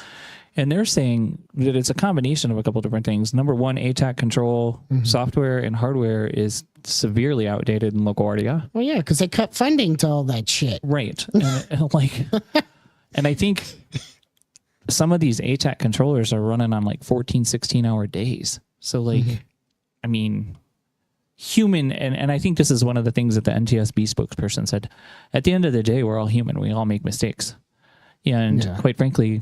And they're saying that it's a combination of a couple different things. Number one, ATAC control software and hardware is severely outdated in LaGuardia. Well, yeah, because they cut funding to all that shit. Right. And I think some of these ATAC controllers are running on like 14, 16-hour days. So like, I mean, human, and I think this is one of the things that the NTSB spokesperson said. At the end of the day, we're all human. We all make mistakes. And quite frankly,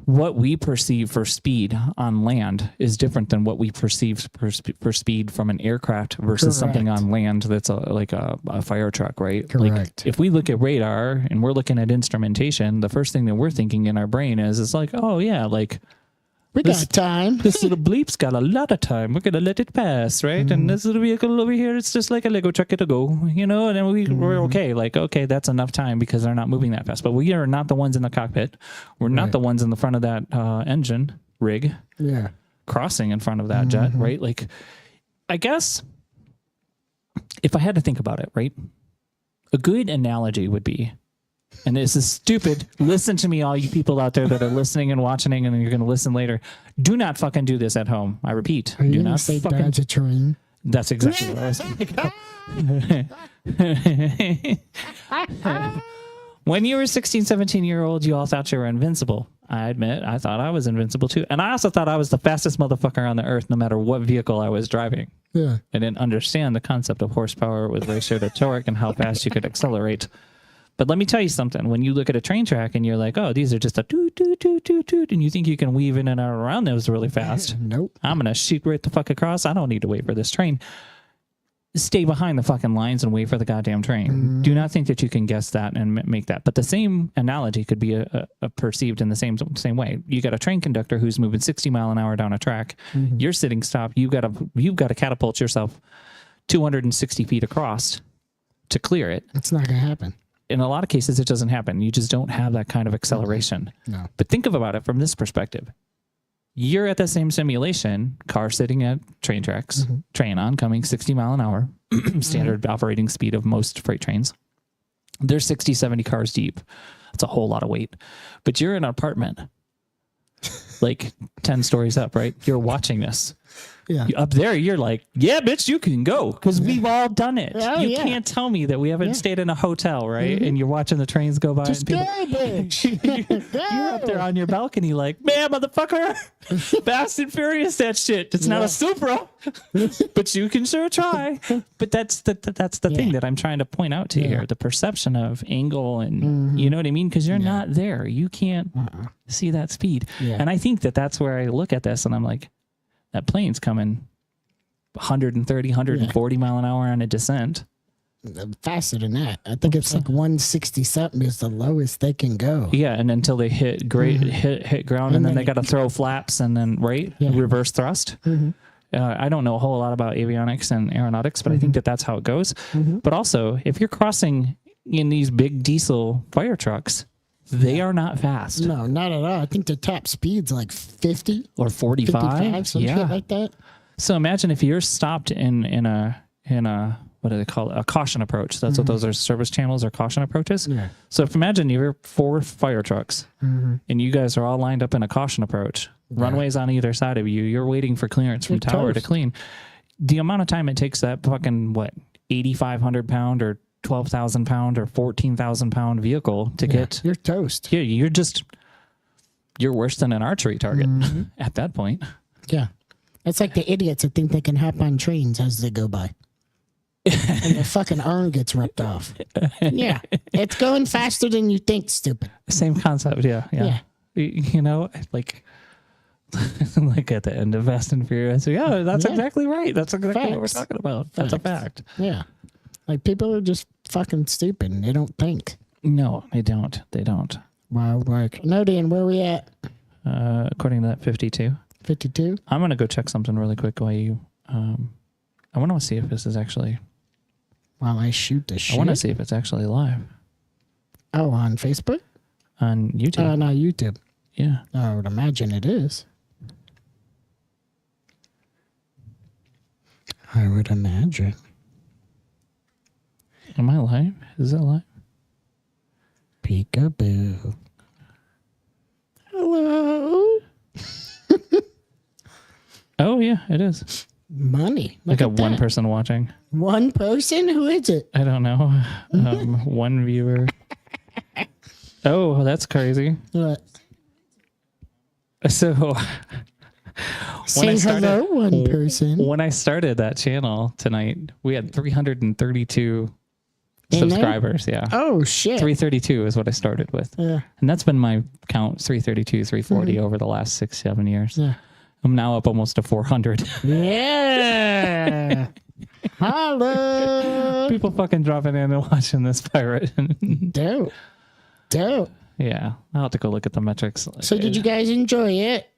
what we perceive for speed on land is different than what we perceive for speed from an aircraft versus something on land that's like a fire truck, right? Correct. Like if we look at radar and we're looking at instrumentation, the first thing that we're thinking in our brain is like, oh yeah, like We got time. this little bleep's got a lot of time. We're gonna let it pass, right? And this little vehicle over here, it's just like a Lego truck. It'll go, and then we're okay. Like, okay, that's enough time because they're not moving that fast. But we are not the ones in the cockpit. We're not the ones in the front of that engine rig. Yeah. Crossing in front of that jet, right? Like, I guess if I had to think about it, right, a good analogy would be. And this is stupid. Listen to me, all you people out there that are listening and watching, and you're going to listen later. Do not fucking do this at home. I repeat. Are you Do going to not say fucking. dodge a train? That's exactly what I was thinking. When you were 16, 17-year-old, you all thought you were invincible. I admit, I thought I was invincible too. And I also thought I was the fastest motherfucker on the earth, no matter what vehicle I was driving. Yeah. I didn't understand the concept of horsepower with ratio to torque and how fast you could accelerate. But let me tell you something. When you look at a train track and you're like, oh, these are just a toot, toot, toot, toot, toot, and you think you can weave in and out around those really fast. Nope. I'm going to shoot right the fuck across. I don't need to wait for this train. Stay behind the fucking lines and wait for the goddamn train. Do not think that you can guess that and make that. But the same analogy could be perceived in the same way. You got a train conductor who's moving 60 mile an hour down a track. You're sitting stop. You've got to catapult yourself 260 feet across to clear it. It's not going to happen. In a lot of cases, it doesn't happen. You just don't have that kind of acceleration. No. But think about it from this perspective. You're at the same simulation, car sitting at train tracks, train oncoming 60 mile an hour, standard operating speed of most freight trains. They're 60, 70 cars deep. That's a whole lot of weight. But you're in an apartment, like 10 stories up, right? You're watching this. Yeah. Up there, you're like, yeah, bitch, you can go because we've all done it. Oh, You yeah. can't tell me that we haven't stayed in a hotel, right? And you're watching the trains go by. Just and go, people, bitch. you're up there on your balcony like, man, motherfucker, Fast and Furious, that shit. It's not a Supra, but you can sure try. But that's the thing that I'm trying to point out to you here. The perception of angle and you know what I mean? Because you're not there. You can't see that speed. Yeah. And I think that that's where I look at this and I'm like, that plane's coming 130, 140 mile an hour on a descent. Faster than that. I think it's like 160 something is the lowest they can go. Yeah, and until they hit ground, and then they got to throw flaps and then reverse thrust. I don't know a whole lot about avionics and aeronautics, but I think that that's how it goes. But also, if you're crossing in these big diesel fire trucks, they are not fast. No, not at all. I think the top speed's like 50 or 45. 55, some shit like that. So imagine if you're stopped in a what do they call it? A caution approach. That's what those are, service channels or caution approaches. Yeah. So if imagine you're 4 fire trucks and you guys are all lined up in a caution approach, runways on either side of you, you're waiting for clearance from tower to clean. The amount of time it takes that fucking 8,500 pound or 12,000 pound or 14,000 pound vehicle to get, You're toast. yeah, you're worse than an archery target at that point. Yeah. It's like the idiots that think they can hop on trains as they go by. And their fucking arm gets ripped off. Yeah. It's going faster than you think, stupid. Same concept, yeah. You know, like at the end of Fast and Furious. Yeah, that's exactly right. That's exactly what we're talking about. That's a fact. Yeah. Like people are just fucking stupid and they don't think. No, they don't. They don't. Wild work. No, Dan, where are we at? According to that 52. 52? I'm going to go check something really quick while you... I want to see if this is actually... While I shoot the shit? I want to see if it's actually live. Oh, on Facebook? On YouTube. No, YouTube. Yeah. I would imagine it is. I would imagine. Am I live? Is it live? Peekaboo. Hello. Oh, yeah, it is. Money. I Look got at one that. person watching. One person? Who is it? I don't know. One viewer. Oh, that's crazy. What? So Say hello, one person. when I started that channel tonight, we had 332 In there? subscribers. Yeah. Oh, shit. 332 is what I started with. Yeah. And that's been my count, 332, 340 over the last 6-7 years. Yeah. I'm now up almost to 400. Yeah. Hello. People fucking dropping in and watching this pirate. Dope. Dope. Yeah. I'll have to go look at the metrics. So did you guys enjoy it?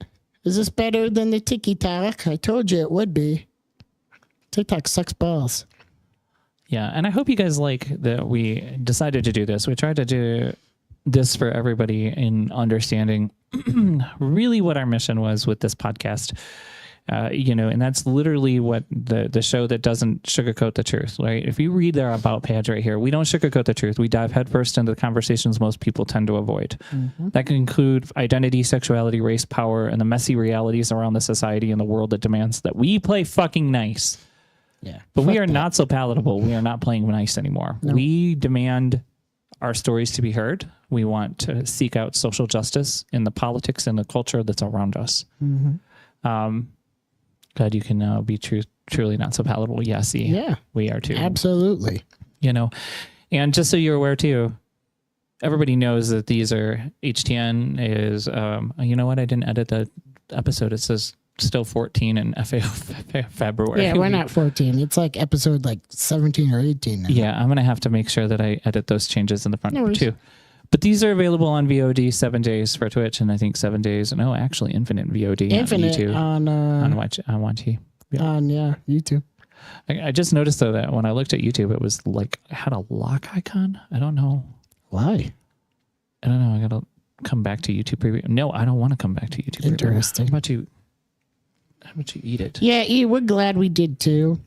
Is this better than the TikTok? I told you it would be. TikTok sucks balls. Yeah. And I hope you guys like that we decided to do this. We tried to do this for everybody in understanding really what our mission was with this podcast. And that's literally what the show that doesn't sugarcoat the truth, right? If you read our about page right here, we don't sugarcoat the truth. We dive headfirst into the conversations most people tend to avoid. Mm-hmm. That can include identity, sexuality, race, power, and the messy realities around the society and the world that demands that we play fucking nice. Yeah. But we are not so palatable. We are not playing nice anymore. No. We demand our stories to be heard. We want to seek out social justice in the politics and the culture that's around us. Mm-hmm. Glad you can be truly not so palatable. Yeah, see, yeah, we are too. Absolutely. And just so you're aware too, everybody knows that these are HTN is, you know what? I didn't edit the episode. It says still 14 in February. Yeah, we're not 14. It's like episode 17 or 18 now. Yeah, I'm going to have to make sure that I edit those changes in the front too. But these are available on VOD 7 days for Twitch, and I think 7 days. No, actually, infinite VOD infinite on YouTube. On YouTube. I just noticed though that when I looked at YouTube, it was had a lock icon. I don't know why. I don't know. I gotta come back to YouTube preview. No, I don't want to come back to YouTube. Interesting. How about you eat it? Yeah, we're glad we did too.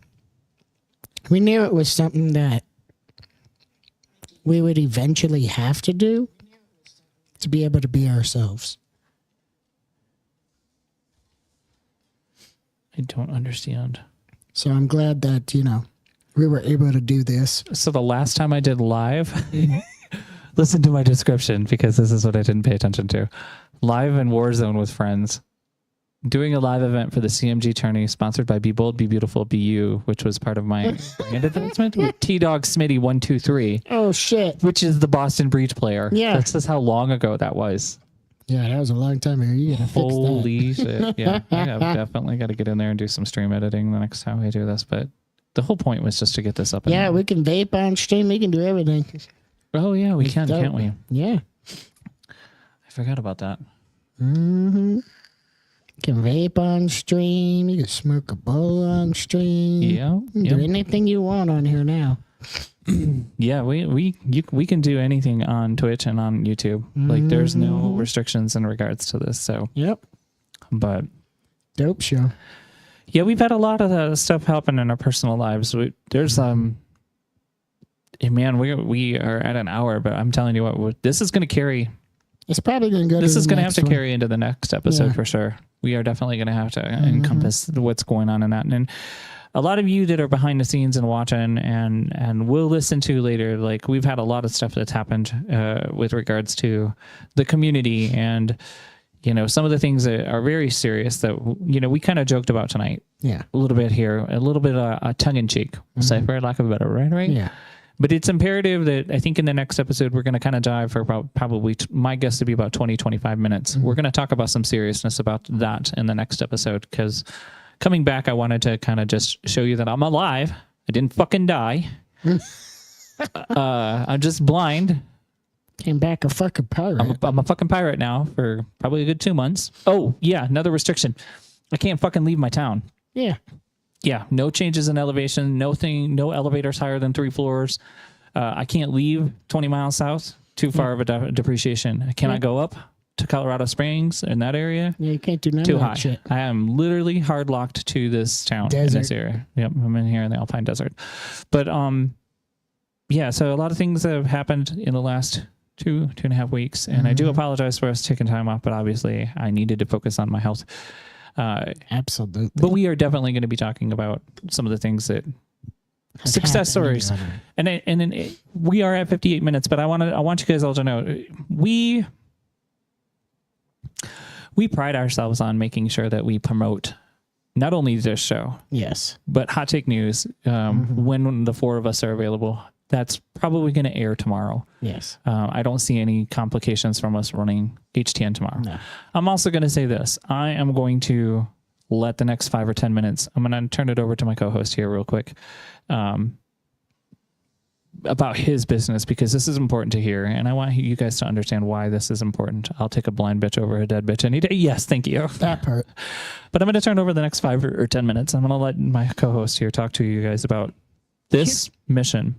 We knew it was something that we would eventually have to do to be able to be ourselves. I don't understand. So I'm glad that, we were able to do this. So the last time I did live, listen to my description because this is what I didn't pay attention to. Live in Warzone with friends. Doing a live event for the CMG tourney sponsored by Be Bold, Be Beautiful, Be You, which was part of my brand advertisement with T-Dog Smitty 123. Oh, shit. Which is the Boston Breach player. Yeah. That's just how long ago that was. Yeah, that was a long time ago. You gotta fix that. Holy shit. Yeah, I definitely got to get in there and do some stream editing the next time I do this. But the whole point was just to get this up. Yeah, we can vape on stream. We can do everything. Oh, yeah, we can, can't we? Yeah. I forgot about that. Mm-hmm. You can vape on stream. You can smoke a bowl on stream. Yeah. You can do anything you want on here now. Yeah, we can do anything on Twitch and on YouTube. Like there's no restrictions in regards to this. So yep. But dope show. Yeah, we've had a lot of stuff happen in our personal lives. There's man, we are at an hour, but I'm telling you what, this is going to carry. It's probably going to go. This is going to have to carry into the next episode for sure. We are definitely going to have to encompass what's going on in that. And a lot of you that are behind the scenes and watching and will listen to later, like we've had a lot of stuff that's happened with regards to the community and, some of the things that are very serious that, we kind of joked about tonight. Yeah. A little bit here, a little bit tongue in cheek, say for lack of a better, right? Yeah. But it's imperative that I think in the next episode, we're going to kind of dive for about probably my guess to be about 20, 25 minutes. We're going to talk about some seriousness about that in the next episode. Because coming back, I wanted to kind of just show you that I'm alive. I didn't fucking die. I'm just blind. Came back a fucking pirate. I'm a fucking pirate now for probably a good 2 months. Oh, yeah. Another restriction. I can't fucking leave my town. Yeah. Yeah, no changes in elevation, no elevators higher than 3 floors. I can't leave 20 miles south, too far of a depreciation. I cannot go up to Colorado Springs in that area, Yeah, you can't do none too of that high. shit. I am literally hard locked to this town in Desert. this area. Yep, I'm in here in the Alpine Desert. But yeah, so a lot of things have happened in the last 2.5 weeks, and I do apologize for us taking time off, but obviously I needed to focus on my health. Absolutely. But we are definitely going to be talking about some of the things that Have success happened stories. together. And we are at 58 minutes, but I want you guys all to know we pride ourselves on making sure that we promote not only this show, Yes. but Hot Take News when the four of us are available. That's probably going to air tomorrow. Yes. I don't see any complications from us running HTN tomorrow. No. I'm also going to say this. I am going to let the next 5 or 10 minutes, I'm going to turn it over to my co-host here real quick about his business, because this is important to hear. And I want you guys to understand why this is important. I'll take a blind bitch over a dead bitch any day. Yes, thank you. That part. But I'm going to turn over the next 5 or 10 minutes. I'm going to let my co-host here talk to you guys about this mission,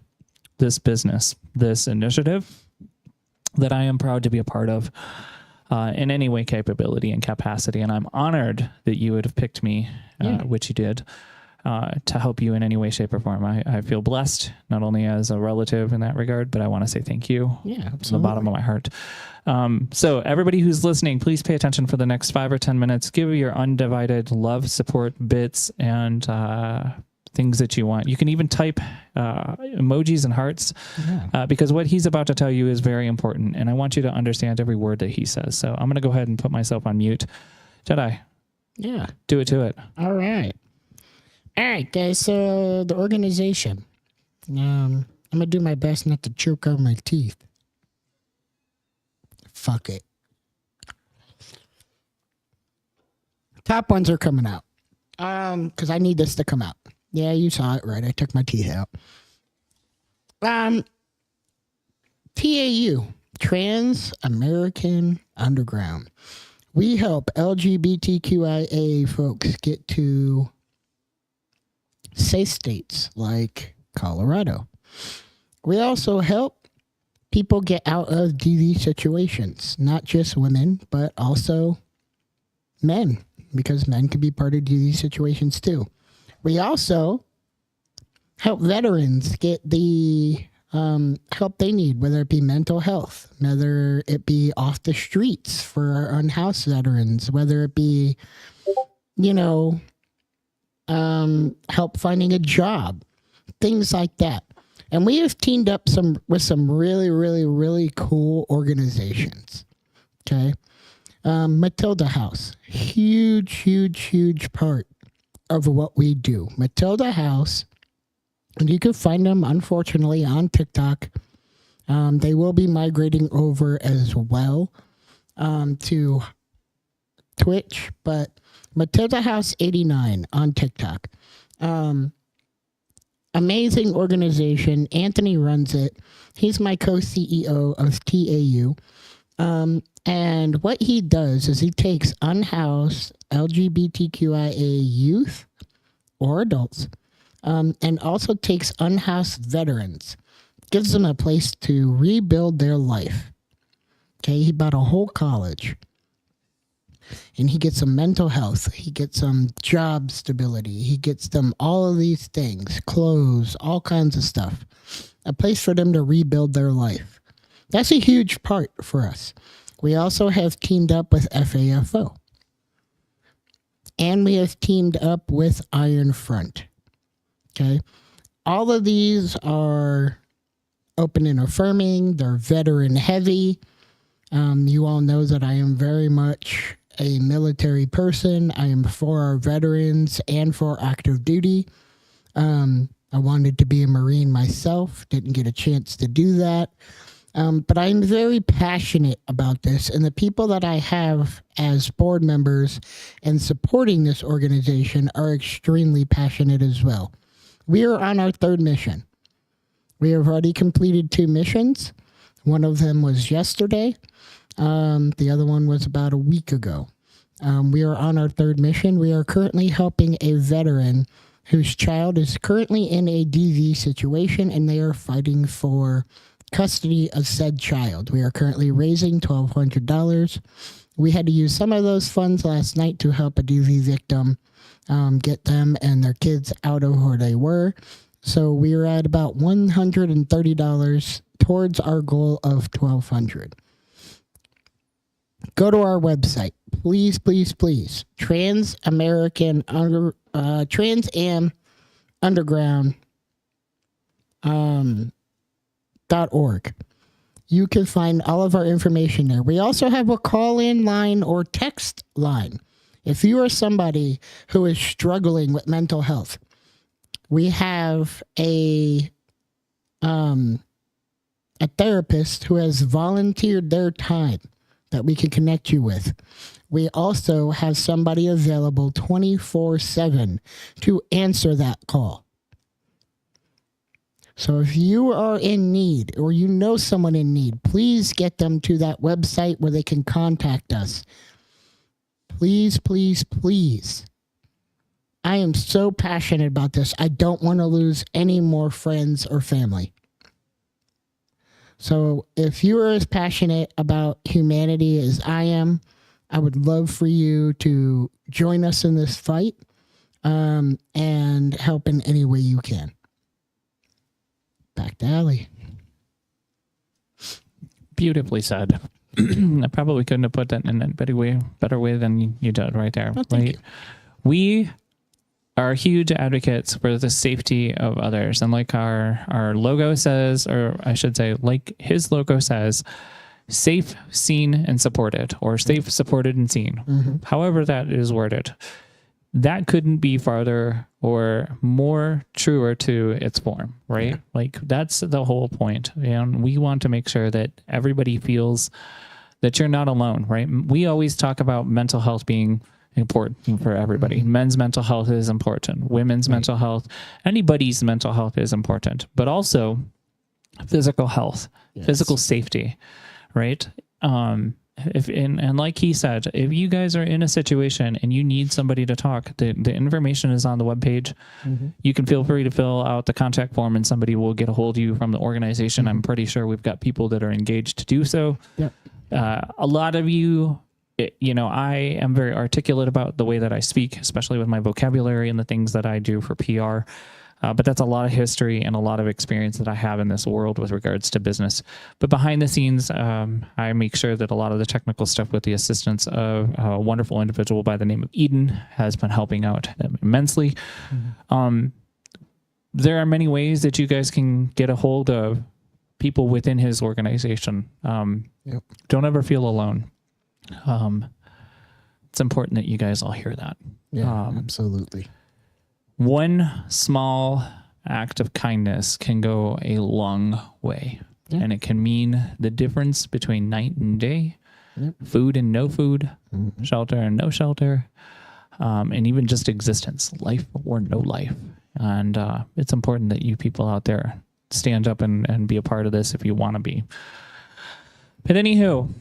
this business, this initiative that I am proud to be a part of in any way, capability, and capacity. And I'm honored that you would have picked me, which you did, to help you in any way, shape, or form. I feel blessed, not only as a relative in that regard, but I want to say thank you Yeah, from the bottom of my heart. So everybody who's listening, please pay attention for the next 5 or 10 minutes. Give your undivided love, support, bits, and things that you want. You can even type emojis and hearts because what he's about to tell you is very important, and I want you to understand every word that he says. So I'm going to go ahead and put myself on mute. Jedi, Yeah. do it to it. All right. All right, guys. So the organization. I'm gonna do my best not to choke on my teeth. Fuck it. Top ones are coming out. Because I need this to come out. Yeah, you saw it right. I took my teeth out. TAU, Trans American Underground. We help LGBTQIA folks get to safe states like Colorado. We also help people get out of DV situations, not just women, but also men, because men can be part of DV situations too. We also help veterans get the help they need, whether it be mental health, whether it be off the streets for our unhoused veterans, whether it be, help finding a job, things like that. And we have teamed up with some really, really, really cool organizations. Okay. Matilda House, huge part of what we do. Matilda House, and you can find them, unfortunately, on TikTok. They will be migrating over as well to Twitch, but Matilda House 89 on TikTok. Amazing organization. Anthony runs it. He's my co-CEO of TAU. And what he does is he takes unhoused LGBTQIA youth or adults, and also takes unhoused veterans, gives them a place to rebuild their life. Okay, he bought a whole college. And he gets them mental health. He gets them job stability. He gets them all of these things, clothes, all kinds of stuff. A place for them to rebuild their life. That's a huge part for us. We also have teamed up with FAFO. And we have teamed up with Iron Front. Okay. All of these are open and affirming. They're veteran heavy. You all know that I am very much a military person. I am for our veterans and for active duty. I wanted to be a Marine myself. Didn't get a chance to do that. But I'm very passionate about this. And the people that I have as board members and supporting this organization are extremely passionate as well. We are on our 3rd mission. We have already completed 2 missions. One of them was yesterday. The other one was about a week ago. We are on our 3rd mission. We are currently helping a veteran whose child is currently in a DV situation, and they are fighting for custody of said child. We are currently raising $1,200. We had to use some of those funds last night to help a DV victim get them and their kids out of where they were. So we are at about $130 towards our goal of $1,200. Go to our website, please, please, please. Trans Am Underground .org. You can find all of our information there. We also have a call-in line or text line. If you are somebody who is struggling with mental health, we have a therapist who has volunteered their time that we can connect you with. We also have somebody available 24/7 to answer that call. So if you are in need or you know someone in need, please get them to that website where they can contact us. Please, please, please. I am so passionate about this. I don't want to lose any more friends or family. So if you are as passionate about humanity as I am, I would love for you to join us in this fight and help in any way you can. Back to Allie. Beautifully said. I probably couldn't have put that in a better way than you did right there. Oh, thank you. We are huge advocates for the safety of others. And like our logo says, or I should say, like his logo says, safe, seen, and supported, or safe, supported, and seen. Mm-hmm. However that is worded. That couldn't be farther or more truer to its form, right? Yeah. Like that's the whole point. And we want to make sure that everybody feels that you're not alone, right? We always talk about mental health being important for everybody. Mm-hmm. Men's mental health is important. Women's mental health, anybody's mental health is important, but also physical health, physical safety, right? And like he said, if you guys are in a situation and you need somebody to talk, the information is on the webpage. Mm-hmm. You can feel free to fill out the contact form and somebody will get a hold of you from the organization. Mm-hmm. I'm pretty sure we've got people that are engaged to do so. Yep. A lot of you, I am very articulate about the way that I speak, especially with my vocabulary and the things that I do for PR. But that's a lot of history and a lot of experience that I have in this world with regards to business. But behind the scenes, I make sure that a lot of the technical stuff with the assistance of a wonderful individual by the name of Eden has been helping out immensely. Mm-hmm. There are many ways that you guys can get a hold of people within his organization. Don't ever feel alone. It's important that you guys all hear that. Yeah, absolutely. One small act of kindness can go a long way, and it can mean the difference between night and day, food and no food, shelter and no shelter, and even just existence, life or no life. And it's important that you people out there stand up and be a part of this if you want to be. But anywho,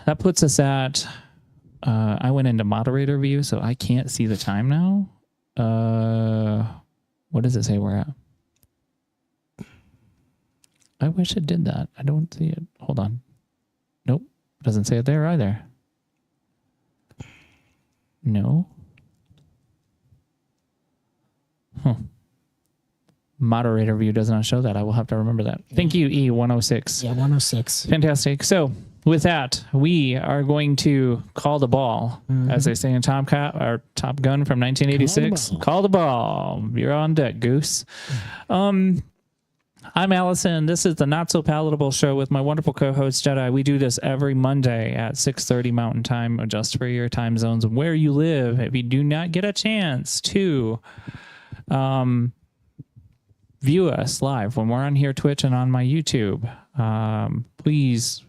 that puts us at, I went into moderator view, so I can't see the time now. What does it say we're at? I wish it did that. I don't see it. Hold on. Nope. Doesn't say it there either. No. Moderator view does not show that. I will have to remember that. Thank you, E106. Yeah, 106. Fantastic. So with that, we are going to call the ball, as they say in Top Gun from 1986. Call the ball. You're on deck, Goose. I'm Allison. This is the Not So Palatable show with my wonderful co-host, Jedi. We do this every Monday at 6:30 Mountain Time, adjust for your time zones where you live. If you do not get a chance to view us live when we're on here, Twitch, and on my YouTube, please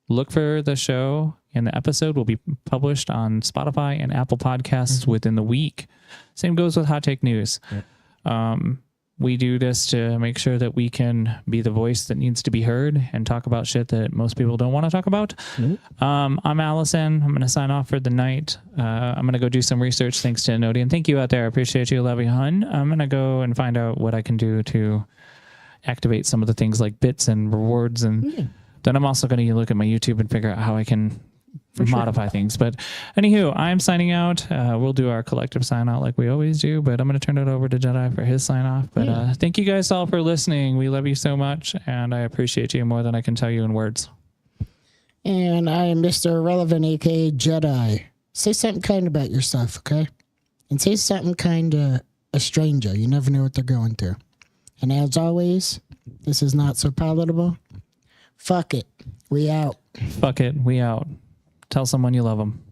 look for the show, and the episode will be published on Spotify and Apple Podcasts within the week. Same goes with Hot Take News. Yep. We do this to make sure that we can be the voice that needs to be heard and talk about shit that most people don't want to talk about. I'm Allison. I'm going to sign off for the night. I'm going to go do some research. Thanks to Nodi. And thank you out there. I appreciate you, love you, hun. I'm going to go and find out what I can do to activate some of the things like bits and rewards. And then I'm also going to look at my YouTube and figure out how I can modify things. But anywho, I'm signing out. We'll do our collective sign out like we always do, but I'm going to turn it over to Jedi for his sign off. But thank you guys all for listening. We love you so much, and I appreciate you more than I can tell you in words. And I am Mr. Irrelevant, aka Jedi. Say something kind about yourself, okay? And say something kind to a stranger. You never know what they're going through. And as always, this is not so palatable. Fuck it. We out. Fuck it. We out. Tell someone you love them.